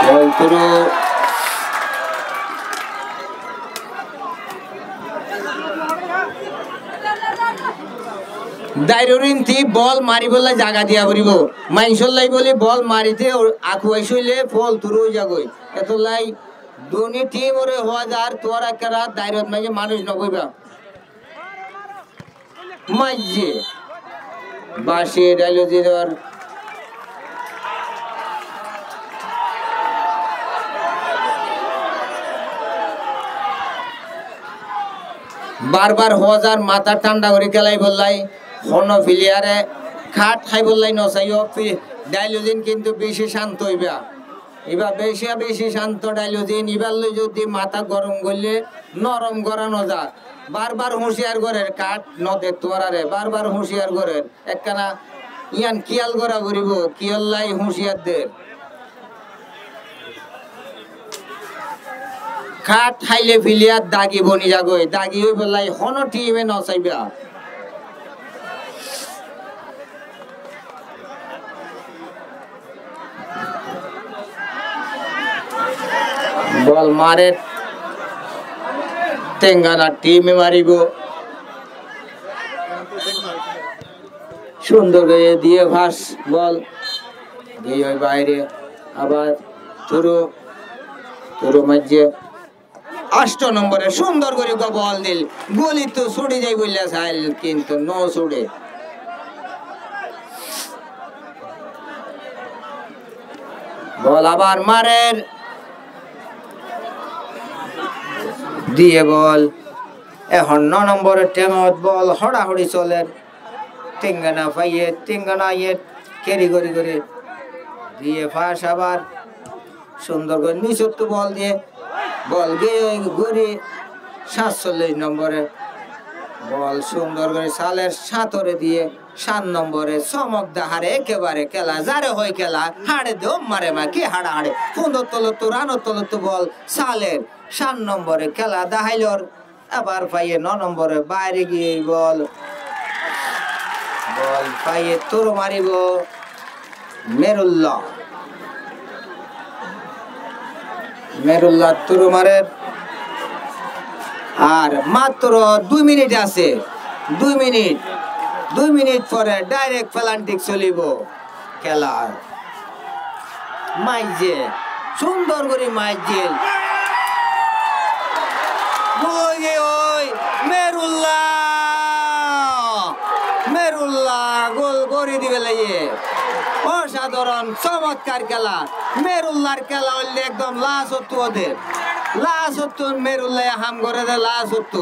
বল পুরো দাইরিন্তি বল মারি বললে জায়গা দিয়া পড়িব মাইনসল্লাই বলে বল মারিতে আখুয়াই শইলে ফল তুরু যাগই এত লাই দুনি টিম ওরে হওয়া যার তোর একটা রাত দাইরত মাঝে মানুষ নবইবা মাঝে বাসে ডাইলোজির বারবার হজার মাথা ঠান্ডা করে খেলাই বললাই হন ফিলিয়ারে খাট খাই বললাই নসাইও ডাইলোজিন কিন্তু বেশি শান্ত হইবা এবার বেশি শান্ত ডাইলোজিন এবার যদি মাথা গরম করলে নরম করানো যা বারবার হুঁশিয়ার করে কাঠ নদে তোরারে বারবার হুঁশিয়ার করে একখানা ইয়ান কিয়াল করা করিব কিয়াল্লাই হুঁশিয়ারদের খাট খাইলে ফিলিয়ার দাগি বনি যাগই দাগি হই বললাই হন টিমে নসাইবা বল মারে তেঙ্গানা টিমে মারিব সুন্দর করে দিয়ে ভাস বল দিয়ে ওই বাইরে আবার তুরু মাঝে 8 নম্বরে সুন্দর করে বল দিল গোলি তো ছুটে যাই বললে চাইল কিন্তু ন ছুটে বল আবার মারের দিয়ে বল এখন 9 নম্বরের টেমত বল হড়াহড়ি চলে টেঙ্গানা পাইয়ে টেঙ্গানা ইয়ে কেরি করি করে দিয়ে ফাঁস আবার সুন্দর করে নিচত্ব বল দিয়ে বল গিয়ে ঘুরি 47 নম্বরে বল সুন্দর করে সালের 7 দিয়ে 7 নম্বরে চমক দাহারে একেবারে খেলা যারে হয় খেলা হাড়ে দেও মারে মা কি হাড়া হাড়ে 15 তলত রানো তলত বল সালের 7 নম্বরে খেলা দাহাইলর আবার পাইয়ে 9 নম্বরে বাইরে গিয়ে বল পাইয়ে তোর মারিব মেরুল্লাহ তোর মারের আর মাত্র 2 মিনিট আছে 2 মিনিট পরে ডাইরেক্ট প্লান্টিক চলিব খেলা মাইজে সুন্দর করে মাইজে ওই মেরুল্লাহ গোল করে দিবে লাগে অসাধারণ চমৎকার খেলা মেরুল্লাহর খেলা হইলে একদম লাস্ট হতো ওদের লাস্ট হতো মেরুল্লাহ হাম করে দে লাস্ট হতো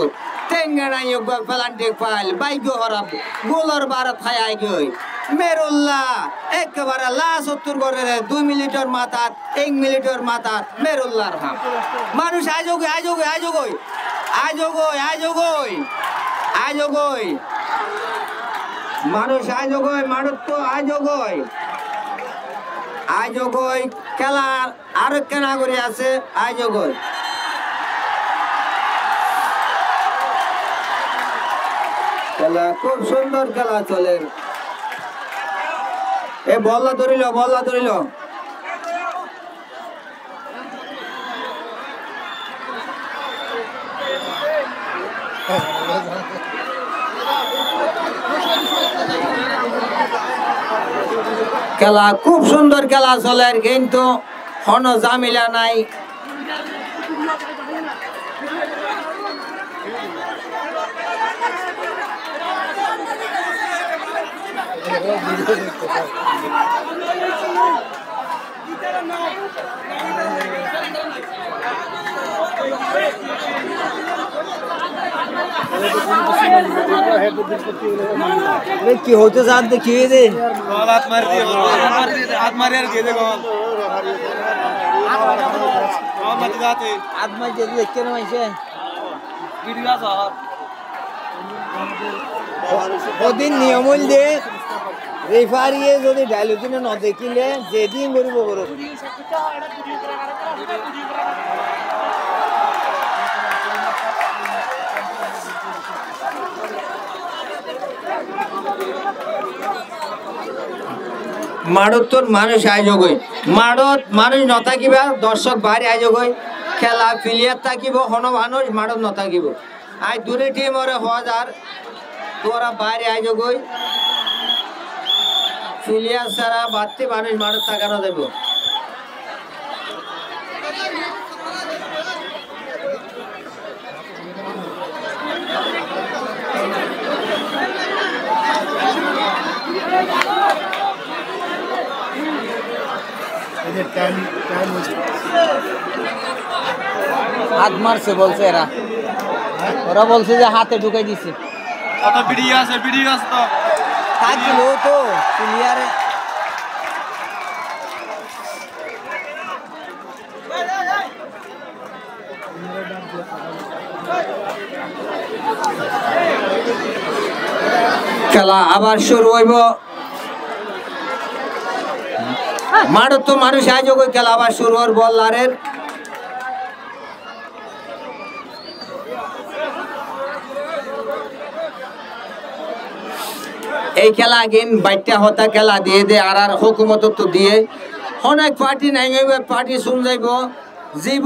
টেঙ্গানা যোগ্য প্লান্টিক পাইল বাইক হরাব গোলর বার থাই গই মেরুল্লাহ একেবারে লাস্ট হতো করে দে 2 মিনিটের মাথাত 1 মিনিটের মাথাত মেরুল্লাহর হাম মানুষ আজগই মানুষ আজগই খেলার আরো কেনা করে আছে আজগই খেলা খুব সুন্দর খেলা চলে এ বল্লা ধরিল খেলা খুব সুন্দর খেলা চলে কিন্তু কোনো ঝামেলা নাই কি হতে চান দেখিয়ে দে ওদিন নিয়ম দে রেফারিয়ে যদি ডায়লজিনে ন দেখিলে যেদিন কৰিব বড় মাড়ত মানুষ আয়োজক হয় মাড়ত মানুষ নথাকিবা দর্শক বাইরে আয়োজক হয় খেলা প্লেয়ার থাকিব কোনো মানুষ মাড়ত নথাকিব আজ দুটি টিম ওরে হওয়া যার তোরা বাইরে আয়োজক হয় প্লেয়ার ছাড়া বাড়তি মানুষ মাড়ত থাকানো দেব হাত মারছে বলছে এরা ওরা বলছে যে হাতে ঢুকাই দিছে কত ভিডিও আছে তো থাকলো তো প্লেয়ারে খেলা আবার শুরু হইব মাঠত তো মানুষ আয়োজক খেলা আবার শুরু হওয়ার বল লারের এই খেলা আগিন বাইটা হতা খেলা দিয়ে দে আর হুকুমত তো দিয়ে অনেক পার্টি নাই হইব পার্টি শুন যাইব জীব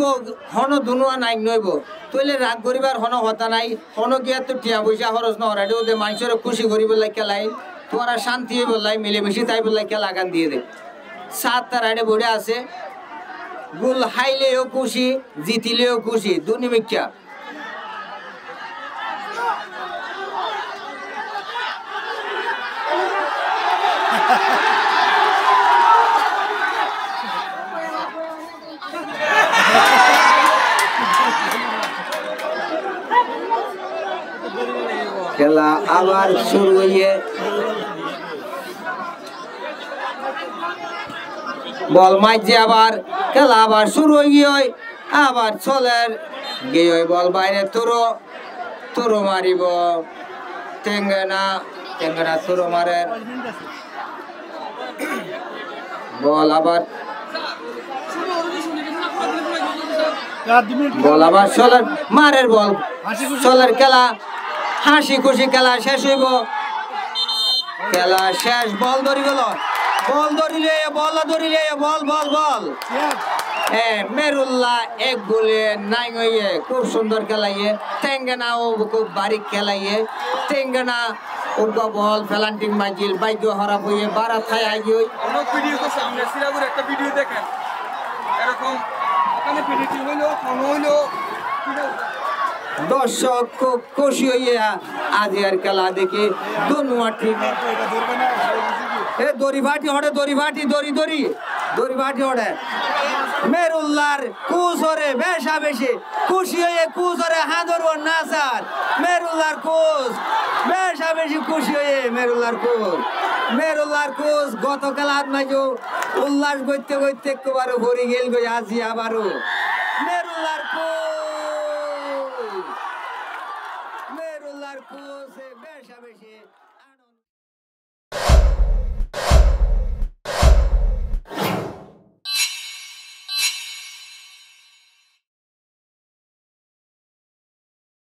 হন দুনুয়া নাই নইব তইলে রাগ করিবার হন হতা নাই হন গিয়া তো টিয়া পয়সা খরচ নহরাডি ওদের মানুষের খুশি করিব লাই খেলাই তোরা শান্তি হইব লাই মিলেমিশি তাই বলাই খেলা গান দিয়ে দে 7 রাইডে বড়ে আছে গোল হাইলেও খুশি জিতিলেও খুশি দুনিমিকা খেলা আবার শুরু হয়ে বল মাঝে আবার খেলা আবার শুরু হয়ে গিয়ে আবার চলের গিয়ে বল বাইরে তোরো মারিব টেঙ্গানা তোরো মারে বল আবার চলের মারের বল চলের খেলা হাসি খুশি খেলা শেষ হইব খেলা শেষ বল ধরি গেল বল ধরিলে বল ধরিলে বল বল বল মেরুল্লাহ এক গোলে নাই হইয়ে খুব সুন্দর খেলাইয়ে তেঙ্গানা ও খুব বারিক খেলাইয়ে তেঙ্গানা উনকা বল ফেলান্টিং মাইজিল বাইক হরাপ হইয়ে বারা থাই আইয়ে অনেক ভিডিও তো সামনে সিরাজের একটা ভিডিও দেখেন এরকম ওখানে পেনাল্টি হইলো কোন হইলো দর্শক খুব খুশি হইয়ে আজ আর খেলা দেখে দুনুয়া ঠিক এ দড়ি ভাটি হড়ে দড়ি ভাটি দড়ি দড়ি দড়ি ভাটি হড়ে মেরুল্লার কুসরে বেশা বেশি খুশি হয়ে কুসরে হাঁদর না স্যার মেরুল্লার কুস বেশা বেশি খুশি হয়ে মেরুল্লার কুস গতকাল আত্মাইজো উল্লাস করতে করতে একবারও ভরি গেল গো আজি আবারও মেরুল্লার কুস